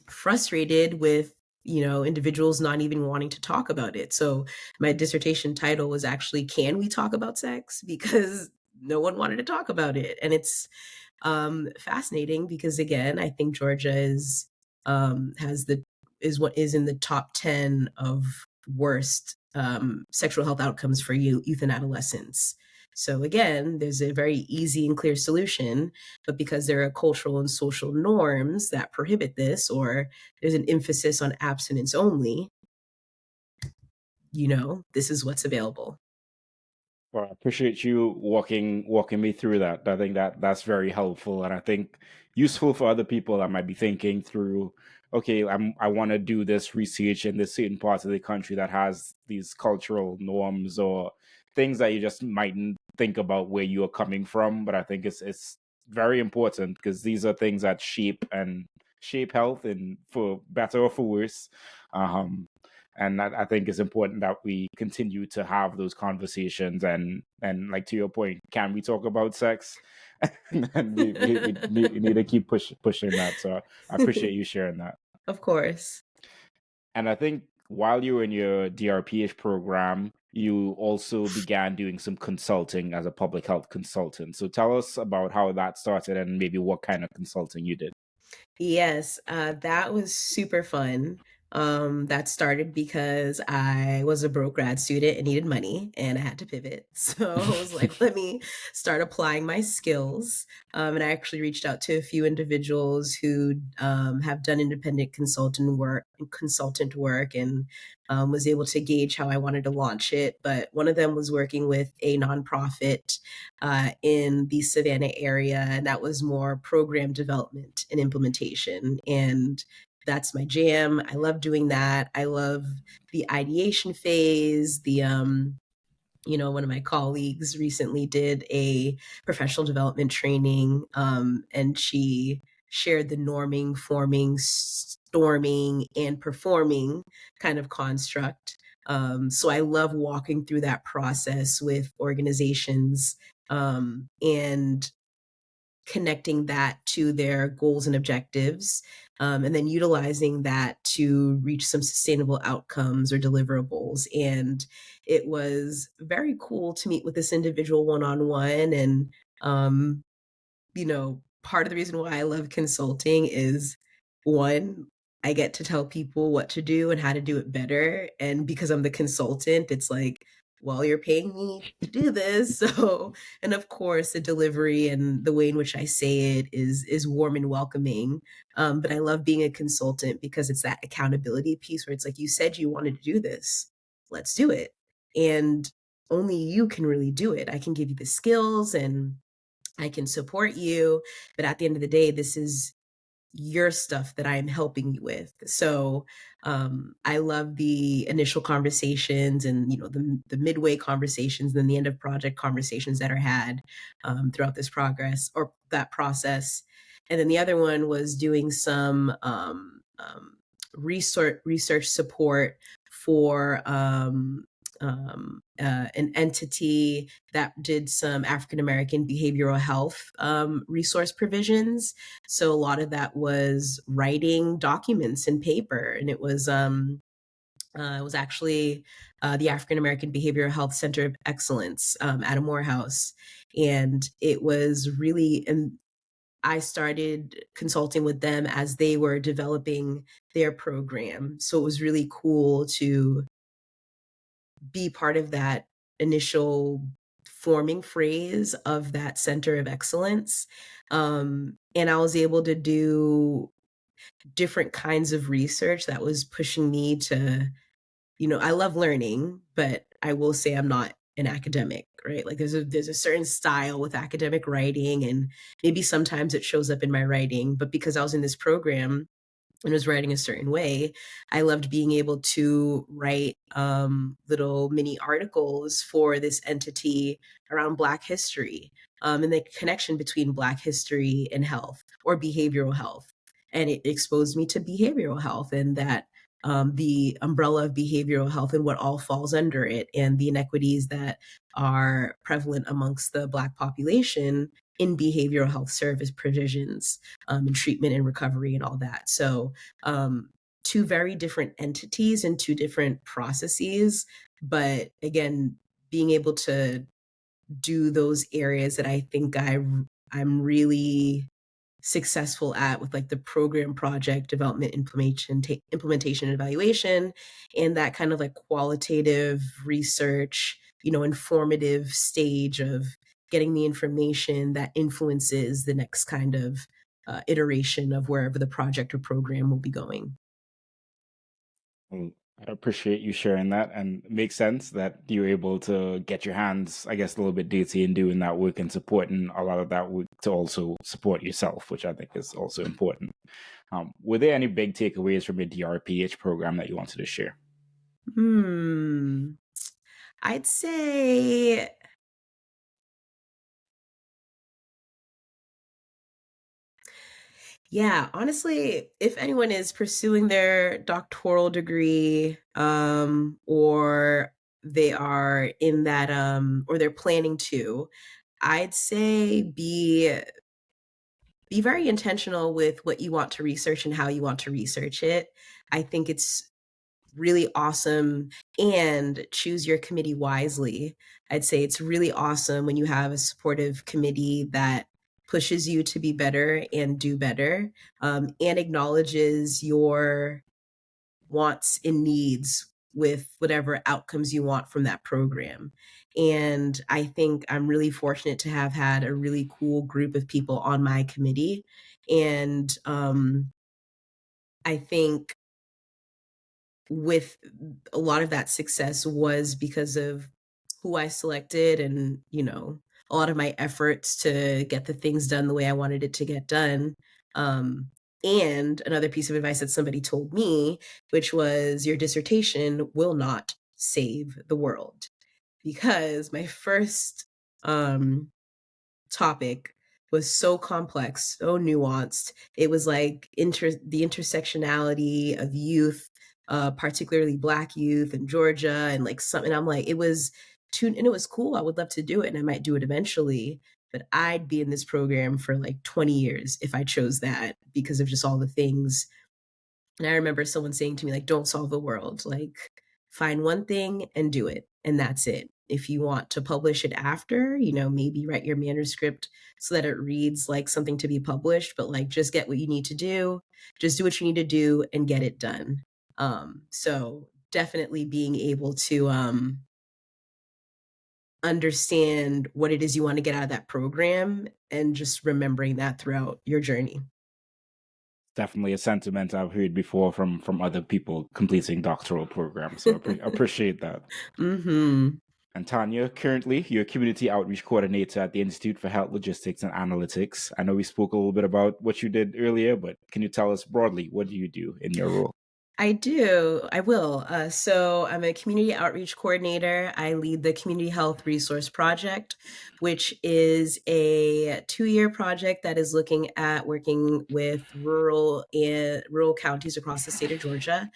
[SPEAKER 1] frustrated with individuals not even wanting to talk about it. So my dissertation title was actually, "Can we talk about sex?" Because no one wanted to talk about it. And it's fascinating because, again, I think Georgia is what is in the top 10 of worst sexual health outcomes for youth and adolescents. So again, there's a very easy and clear solution, but because there are cultural and social norms that prohibit this, or there's an emphasis on abstinence only, this is what's available.
[SPEAKER 2] Well, I appreciate you walking me through that. I think that's very helpful, and I think useful for other people that might be thinking through. Okay, I want to do this research in this certain parts of the country that has these cultural norms or things that you just mightn't think about where you are coming from. But I think it's very important because these are things that shape health and for better or for worse. Um, and I think it's important that we continue to have those conversations and like to your point, can we talk about sex? And we need to keep pushing that. So I appreciate you sharing that.
[SPEAKER 1] Of course.
[SPEAKER 2] And I think while you were in your DrPH program, you also began doing some consulting as a public health consultant. So tell us about how that started and maybe what kind of consulting you did.
[SPEAKER 1] Yes, that was super fun. That started because I was a broke grad student and needed money and I had to pivot. So I was like, let me start applying my skills. And I actually reached out to a few individuals who have done independent consultant work and was able to gauge how I wanted to launch it. But one of them was working with a nonprofit in the Savannah area, and that was more program development and implementation. And that's my jam. I love doing that. I love the ideation phase. One of my colleagues recently did a professional development training, and she shared the norming, forming, storming, and performing kind of construct. So I love walking through that process with organizations, and connecting that to their goals and objectives, and then utilizing that to reach some sustainable outcomes or deliverables. And it was very cool to meet with this individual one-on-one. And, part of the reason why I love consulting is, one, I get to tell people what to do and how to do it better. And because I'm the consultant, it's like, well, you're paying me to do this. So, and of course, the delivery and the way in which I say it is warm and welcoming. But I love being a consultant because it's that accountability piece where it's like, you said you wanted to do this, let's do it. And only you can really do it. I can give you the skills and I can support you, but at the end of the day, this is your stuff that I'm helping you with. So I love the initial conversations and the midway conversations, and then the end of project conversations that are had throughout this progress or that process. And then the other one was doing some research support for an entity that did some African American behavioral health resource provisions. So a lot of that was writing documents in paper, and it was actually the African American Behavioral Health Center of Excellence at Morehouse, and it was really. And I started consulting with them as they were developing their program. So it was really cool to be part of that initial forming phrase of that center of excellence. And I was able to do different kinds of research that was pushing me to, I love learning, but I will say I'm not an academic, right? Like there's a certain style with academic writing, and maybe sometimes it shows up in my writing, but because I was in this program and was writing a certain way, I loved being able to write little mini articles for this entity around Black history, and the connection between Black history and health or behavioral health. And it exposed me to behavioral health and that the umbrella of behavioral health and what all falls under it, and the inequities that are prevalent amongst the Black population in behavioral health service provisions, and treatment and recovery and all that. So two very different entities and two different processes. But again, being able to do those areas that I think I'm really successful at with like the program project development, implementation and evaluation, and that kind of like qualitative research, informative stage of getting the information that influences the next kind of iteration of wherever the project or program will be going.
[SPEAKER 2] Well, I appreciate you sharing that, and it makes sense that you're able to get your hands, I guess, a little bit dirty in doing that work and supporting a lot of that work to also support yourself, which I think is also important. Were there any big takeaways from your DrPH program that you wanted to share?
[SPEAKER 1] I'd say yeah, honestly, if anyone is pursuing their doctoral degree, or they are in that, or they're planning to, I'd say be very intentional with what you want to research and how you want to research it. I think it's really awesome, and choose your committee wisely. I'd say it's really awesome when you have a supportive committee that pushes you to be better and do better, and acknowledges your wants and needs with whatever outcomes you want from that program. And I think I'm really fortunate to have had a really cool group of people on my committee. And I think with a lot of that success was because of who I selected and, a lot of my efforts to get the things done the way I wanted it to get done. Um, and another piece of advice that somebody told me, which was your dissertation will not save the world. Because my first topic was so complex, so nuanced. It was like the intersectionality of youth, particularly Black youth in Georgia, and like something. I'm like, it was too, and it was cool. I would love to do it, and I might do it eventually. But I'd be in this program for like 20 years if I chose that because of just all the things. And I remember someone saying to me, like, don't solve the world. Like, find one thing and do it. And that's it. If you want to publish it after, maybe write your manuscript so that it reads like something to be published, but like just get what you need to do, just do what you need to do and get it done. So definitely being able to understand what it is you want to get out of that program and just remembering that throughout your journey.
[SPEAKER 2] Definitely a sentiment I've heard before from other people completing doctoral programs. So I appreciate that.
[SPEAKER 1] Mm-hmm.
[SPEAKER 2] And Tanya, currently you're community outreach coordinator at the Institute for Health Logistics and Analytics. I know we spoke a little bit about what you did earlier, but can you tell us broadly what do you do in your role?
[SPEAKER 1] I do. I will. So I'm a community outreach coordinator. I lead the Community Health Resource Project, which is a 2-year project that is looking at working with rural counties across the state of Georgia.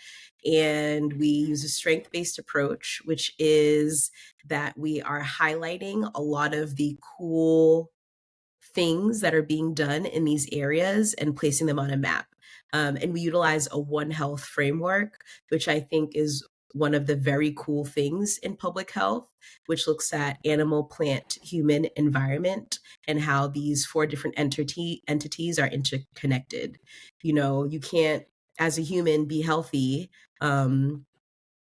[SPEAKER 1] And we use a strength-based approach, which is that we are highlighting a lot of the cool things that are being done in these areas and placing them on a map. And we utilize a One Health framework, which I think is one of the very cool things in public health, which looks at animal, plant, human, environment, and how these 4 different entities are interconnected. You can't, as a human, be healthy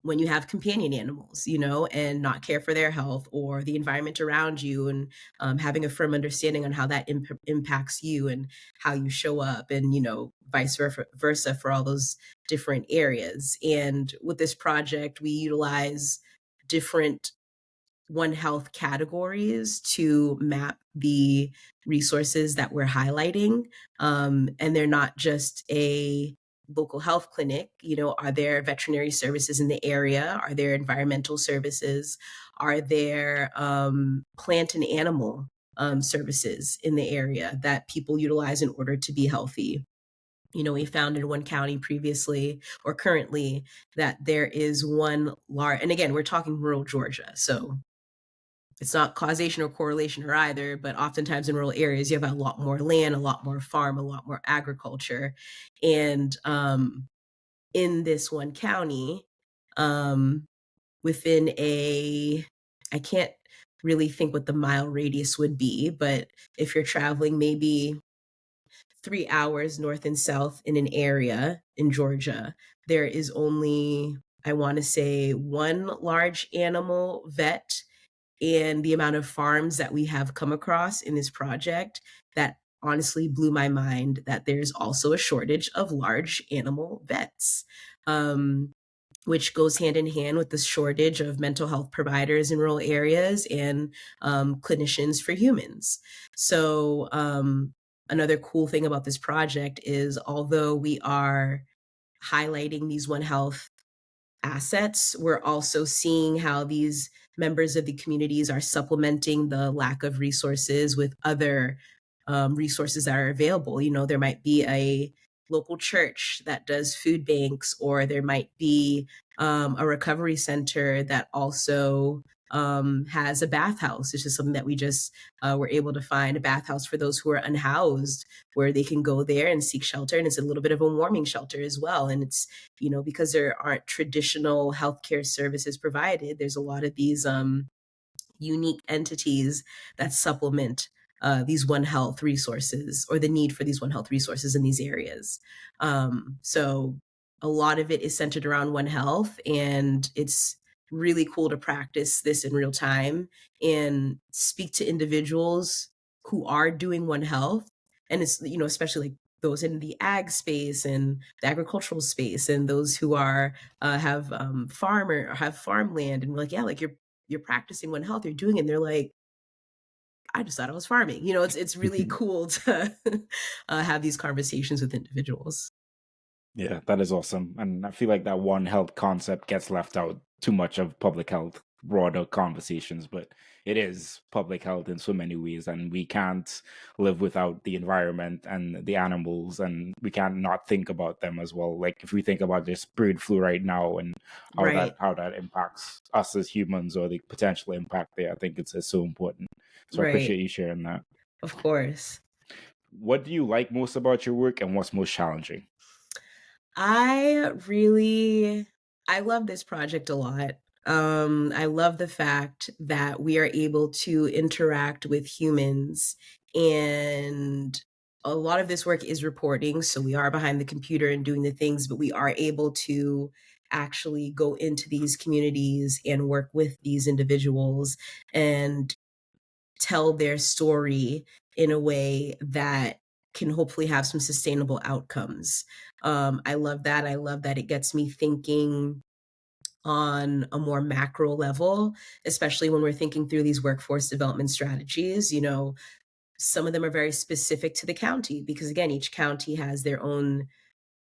[SPEAKER 1] when you have companion animals, and not care for their health or the environment around you, and having a firm understanding on how that impacts you and how you show up, and, vice versa for all those different areas. And with this project, we utilize different One Health categories to map the resources that we're highlighting. And they're not just a local health clinic. Are there veterinary services in the area? Are there environmental services? Are there plant and animal services in the area that people utilize in order to be healthy? We found in one county previously or currently that there is one large, and again, we're talking rural Georgia. So it's not causation or correlation or either, but oftentimes in rural areas, you have a lot more land, a lot more farm, a lot more agriculture. And in this one county, um, within I can't really think what the mile radius would be, but if you're traveling maybe 3 hours north and south in an area in Georgia, there is only, I want to say, one large animal vet, and the amount of farms that we have come across in this project that honestly blew my mind that there's also a shortage of large animal vets. Which goes hand in hand with the shortage of mental health providers in rural areas and clinicians for humans. So, another cool thing about this project is although we are highlighting these One Health assets, we're also seeing how these members of the communities are supplementing the lack of resources with other resources that are available. You know, there might be a local church that does food banks, or there might be a recovery center that also has a bathhouse. It's just something that we just were able to find, a bathhouse for those who are unhoused, where they can go there and seek shelter. And it's a little bit of a warming shelter as well. And it's, you know, because there aren't traditional healthcare services provided, there's a lot of these unique entities that supplement these One Health resources, or the need for these One Health resources in these areas. So a lot of it is centered around One Health, and it's really cool to practice this in real time and speak to individuals who are doing One Health. And it's, you know, especially like those in the ag space and the agricultural space, and those who are have farmer or have farmland, and we're like, yeah, like you're practicing One Health, you're doing it. And they're like, I just thought I was farming. You know, it's really cool to have these conversations with individuals.
[SPEAKER 2] Yeah, that is awesome. And I feel like that One Health concept gets left out too much of public health broader conversations, but it is public health in so many ways, and we can't live without the environment and the animals, and we can't not think about them as well. Like if we think about this bird flu right now and
[SPEAKER 1] Right,
[SPEAKER 2] how that impacts us as humans, or the potential impact there, I think it's so important. So I
[SPEAKER 1] right.
[SPEAKER 2] appreciate you sharing that.
[SPEAKER 1] Of course.
[SPEAKER 2] What do you like most about your work, and what's most challenging?
[SPEAKER 1] I really I love this project a lot. I love the fact that we are able to interact with humans, and a lot of this work is reporting, so we are behind the computer and doing the things, but we are able to actually go into these communities and work with these individuals and tell their story in a way that can hopefully have some sustainable outcomes. I love that. I love that it gets me thinking on a more macro level, especially when we're thinking through these workforce development strategies. You know, some of them are very specific to the county because, again, each county has their own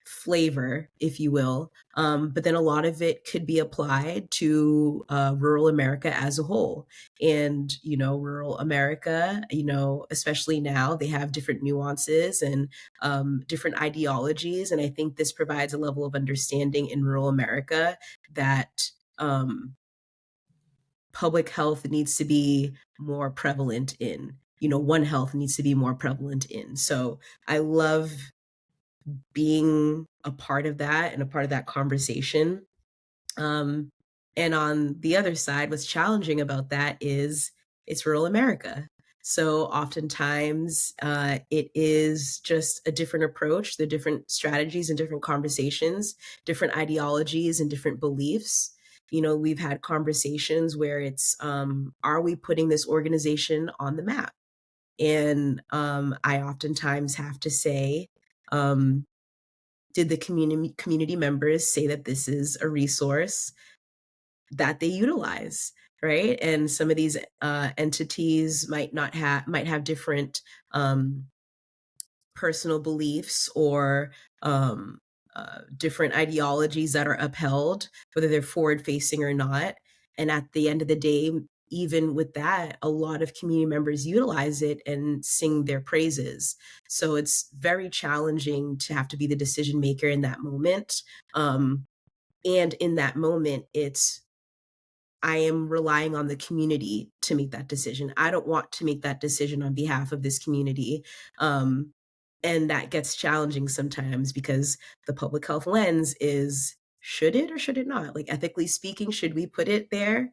[SPEAKER 1] flavor, if you will. But then a lot of it could be applied to rural America as a whole. And, you know, rural America, you know, especially now, they have different nuances and different ideologies. And I think this provides a level of understanding in rural America that public health needs to be more prevalent in. You know, One Health needs to be more prevalent in. So I love being a part of that and a part of that conversation. Um, and on the other side, what's challenging about that is it's rural America. So oftentimes it is just a different approach, the different strategies and different conversations, different ideologies and different beliefs. You know, we've had conversations where it's, are we putting this organization on the map? And I oftentimes have to say, um, did the community members say that this is a resource that they utilize, right? And some of these entities might have different um, personal beliefs or different ideologies that are upheld, whether they're forward facing or not. And at the end of the day, even with that, a lot of community members utilize it and sing their praises. So it's very challenging to have to be the decision maker in that moment. And in that moment, I am relying on the community to make that decision. I don't want to make that decision on behalf of this community. Um, and that gets challenging sometimes because the public health lens is, should it or should it not? Like ethically speaking, should we put it there?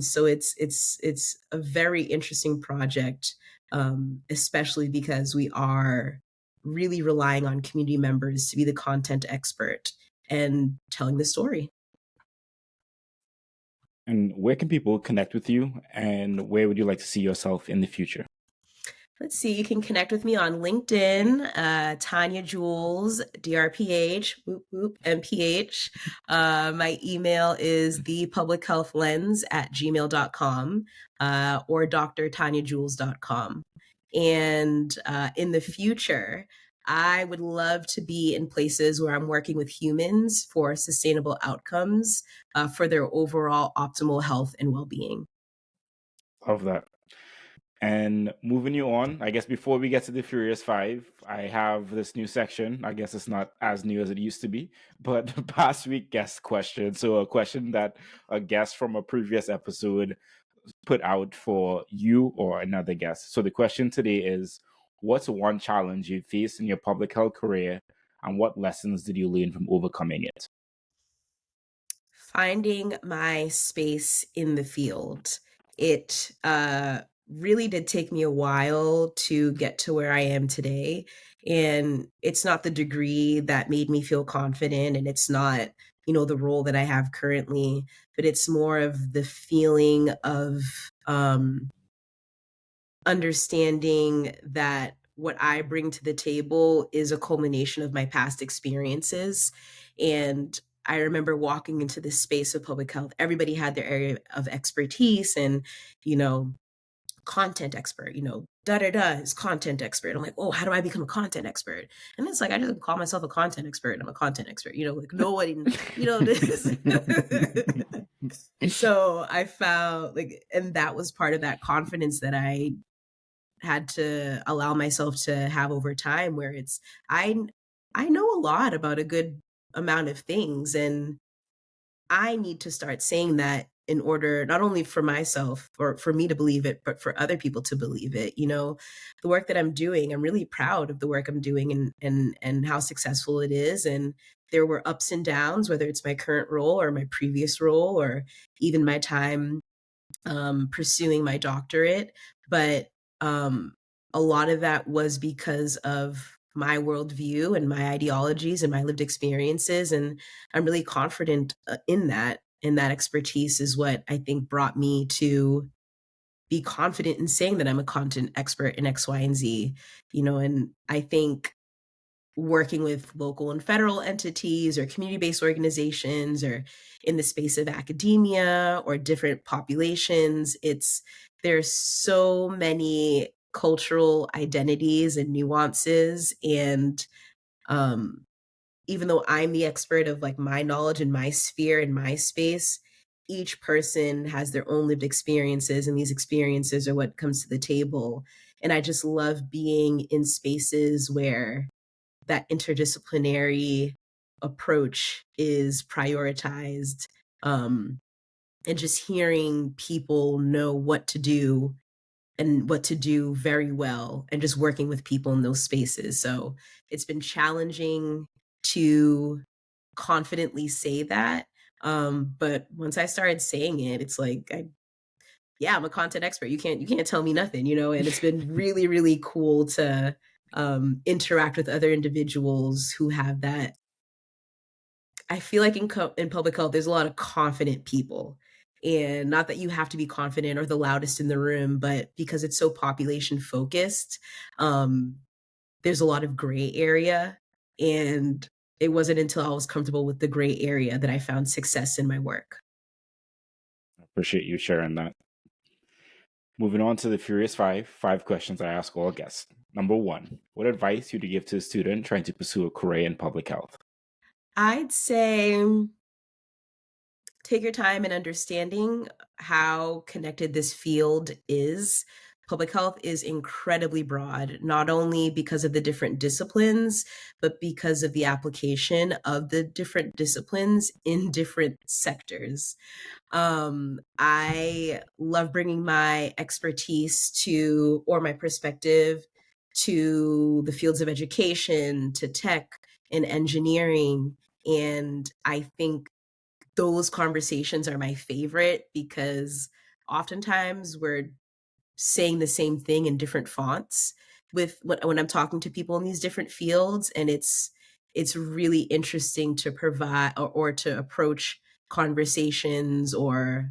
[SPEAKER 1] So it's a very interesting project, especially because we are really relying on community members to be the content expert and telling the story.
[SPEAKER 2] And where can people connect with you, and where would you like to see yourself in the future?
[SPEAKER 1] Let's see, you can connect with me on LinkedIn, Tanya Jules, DrPH, whoop, whoop, MPH. My email is thepublichealthlens@gmail.com or drtanyajules.com. And in the future, I would love to be in places where I'm working with humans for sustainable outcomes for their overall optimal health and well-being.
[SPEAKER 2] Of that. And moving you on, I guess before we get to the Furious Five, I have this new section. I guess it's not as new as it used to be, but past week guest question. So a question that a guest from a previous episode put out for you or another guest. So the question today is, what's one challenge you faced in your public health career, and what lessons did you learn from overcoming it?
[SPEAKER 1] Finding my space in the field. It really did take me a while to get to where I am today. And it's not the degree that made me feel confident, and it's not, the role that I have currently, but it's more of the feeling of um, understanding that what I bring to the table is a culmination of my past experiences. And I remember walking into this space of public health. Everybody had their area of expertise and, you know, content expert, da da da is content expert. I'm like, oh, how do I become a content expert? And it's like, I just call myself a content expert. I'm a content expert, like nobody, this. So I found and that was part of that confidence that I had to allow myself to have over time, where it's I I know a lot about a good amount of things, and I need to start saying that in order not only for myself or for me to believe it, but for other people to believe it. The work that I'm doing, I'm really proud of the work I'm doing, and how successful it is. And there were ups and downs, whether it's my current role or my previous role or even my time pursuing my doctorate. But um, a lot of that was because of my worldview and my ideologies and my lived experiences. And I'm really confident in that. And that expertise is what I think brought me to be confident in saying that I'm a content expert in X, Y, and Z. And I think working with local and federal entities or community-based organizations or in the space of academia or different populations, there's so many cultural identities and nuances. And um, even though I'm the expert of my knowledge in my sphere and my space, each person has their own lived experiences, and these experiences are what comes to the table. And I just love being in spaces where that interdisciplinary approach is prioritized, um, and just hearing people know what to do and what to do very well, and just working with people in those spaces. So it's been challenging to confidently say that. But once I started saying it, it's like, yeah, I'm a content expert. You can't tell me nothing, and it's been really, really cool to interact with other individuals who have that. I feel like in public health, there's a lot of confident people. And not that you have to be confident or the loudest in the room, but because it's so population focused, um, there's a lot of gray area. And it wasn't until I was comfortable with the gray area that I found success in my work.
[SPEAKER 2] Appreciate you sharing that. Moving on to the Furious Five, 5 questions I ask all guests. Number one, what advice would you give to a student trying to pursue a career in public health?
[SPEAKER 1] I'd say take your time in understanding how connected this field is. Public health is incredibly broad, not only because of the different disciplines, but because of the application of the different disciplines in different sectors. I love bringing my expertise or my perspective to the fields of education, to tech and engineering. And I think those conversations are my favorite because oftentimes we're saying the same thing in different fonts. with when I'm talking to people in these different fields, and it's really interesting to provide or to approach conversations or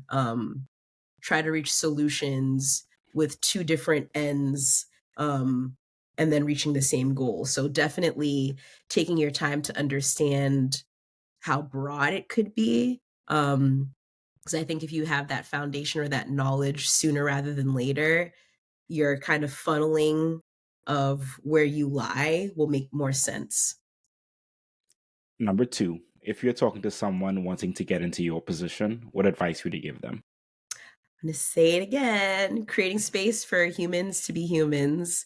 [SPEAKER 1] try to reach solutions with two different ends, and then reaching the same goal. So definitely taking your time to understand how broad it could be. Because I think if you have that foundation or that knowledge sooner rather than later, your kind of funneling of where you lie will make more sense.
[SPEAKER 2] Number two, if you're talking to someone wanting to get into your position, what advice would you give them?
[SPEAKER 1] I'm gonna say it again, creating space for humans to be humans.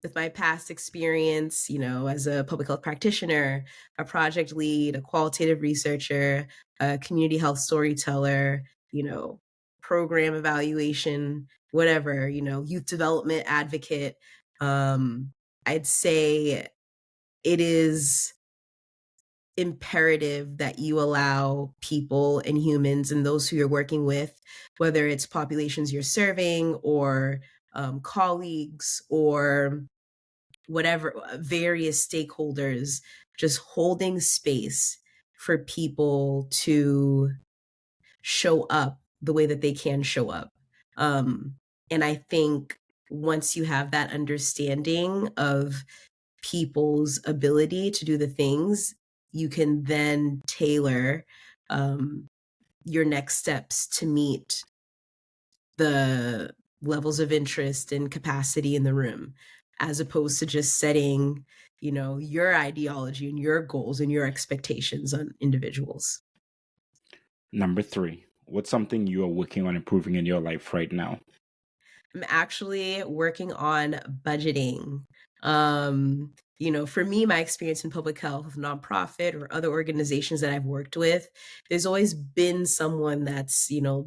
[SPEAKER 1] With my past experience, as a public health practitioner, a project lead, a qualitative researcher, a community health storyteller, program evaluation, whatever, youth development advocate, I'd say it is imperative that you allow people and humans and those who you're working with, whether it's populations you're serving or colleagues or whatever, various stakeholders, just holding space for people to show up the way that they can show up. And I think once you have that understanding of people's ability to do the things, you can then tailor um, your next steps to meet the levels of interest and capacity in the room, as opposed to just setting, your ideology and your goals and your expectations on individuals.
[SPEAKER 2] Number three, what's something you are working on improving in your life right now?
[SPEAKER 1] I'm actually working on budgeting. For me, my experience in public health, nonprofit, or other organizations that I've worked with, there's always been someone that's, you know,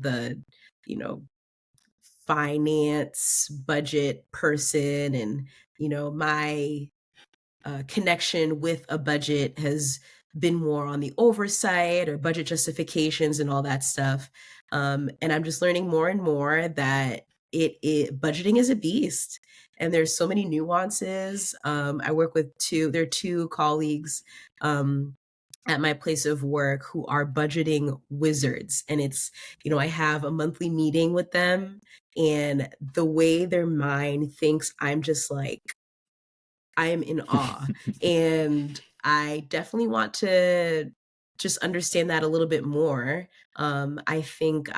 [SPEAKER 1] finance budget person. And, my connection with a budget has been more on the oversight or budget justifications and all that stuff. And I'm just learning more and more that budgeting is a beast, and there's so many nuances. I work with there are two colleagues at my place of work who are budgeting wizards, and I have a monthly meeting with them, and the way their mind thinks, I'm just like, I am in awe. And I definitely want to just understand that a little bit more. I think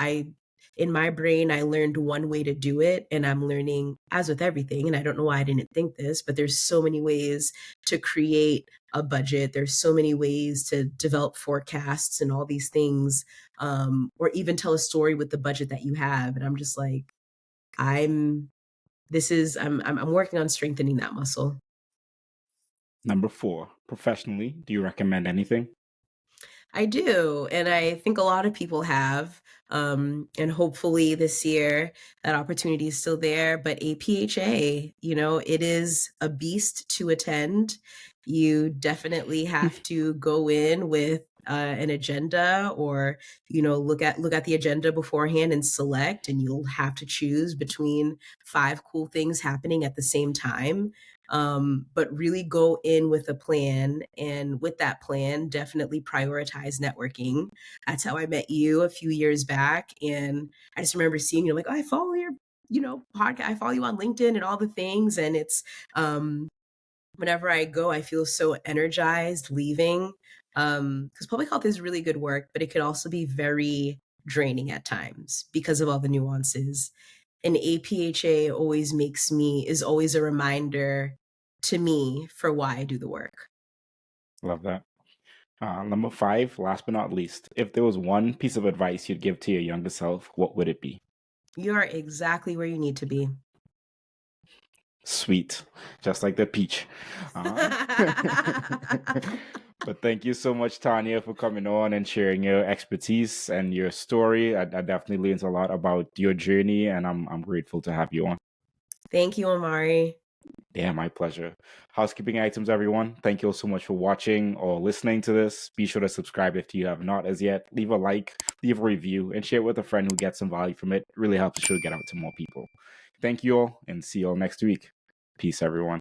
[SPEAKER 1] in my brain, I learned one way to do it, and I'm learning, as with everything, and I don't know why I didn't think this, but there's so many ways to create a budget. There's so many ways to develop forecasts and all these things, or even tell a story with the budget that you have. And I'm just like, I'm, I'm working on strengthening that muscle.
[SPEAKER 2] Number four, professionally, do you recommend anything?
[SPEAKER 1] I do, and I think a lot of people have, and hopefully this year that opportunity is still there. But APHA, it is a beast to attend. You definitely have to go in with an agenda, or look at the agenda beforehand and select, and you'll have to choose between 5 cool things happening at the same time. But really go in with a plan, and with that plan, definitely prioritize networking. That's how I met you a few years back, and I just remember seeing you like, oh, I follow your podcast, I follow you on LinkedIn and all the things. And it's whenever I go, I feel so energized leaving, because public health is really good work, but it could also be very draining at times because of all the nuances. And APHA is always a reminder to me for why I do the work.
[SPEAKER 2] Love that. Number five, last but not least, if there was one piece of advice you'd give to your younger self, what would it be?
[SPEAKER 1] You are exactly where you need to be.
[SPEAKER 2] Sweet, just like the peach. But thank you so much, Tanya, for coming on and sharing your expertise and your story. I definitely learned a lot about your journey, and I'm grateful to have you on.
[SPEAKER 1] Thank you, Omari.
[SPEAKER 2] Yeah, my pleasure. Housekeeping items, everyone. Thank you all so much for watching or listening to this. Be sure to subscribe if you have not as yet. Leave a like, leave a review, and share it with a friend who gets some value from it. It really helps the show get out to more people. Thank you all, and see you all next week. Peace, everyone.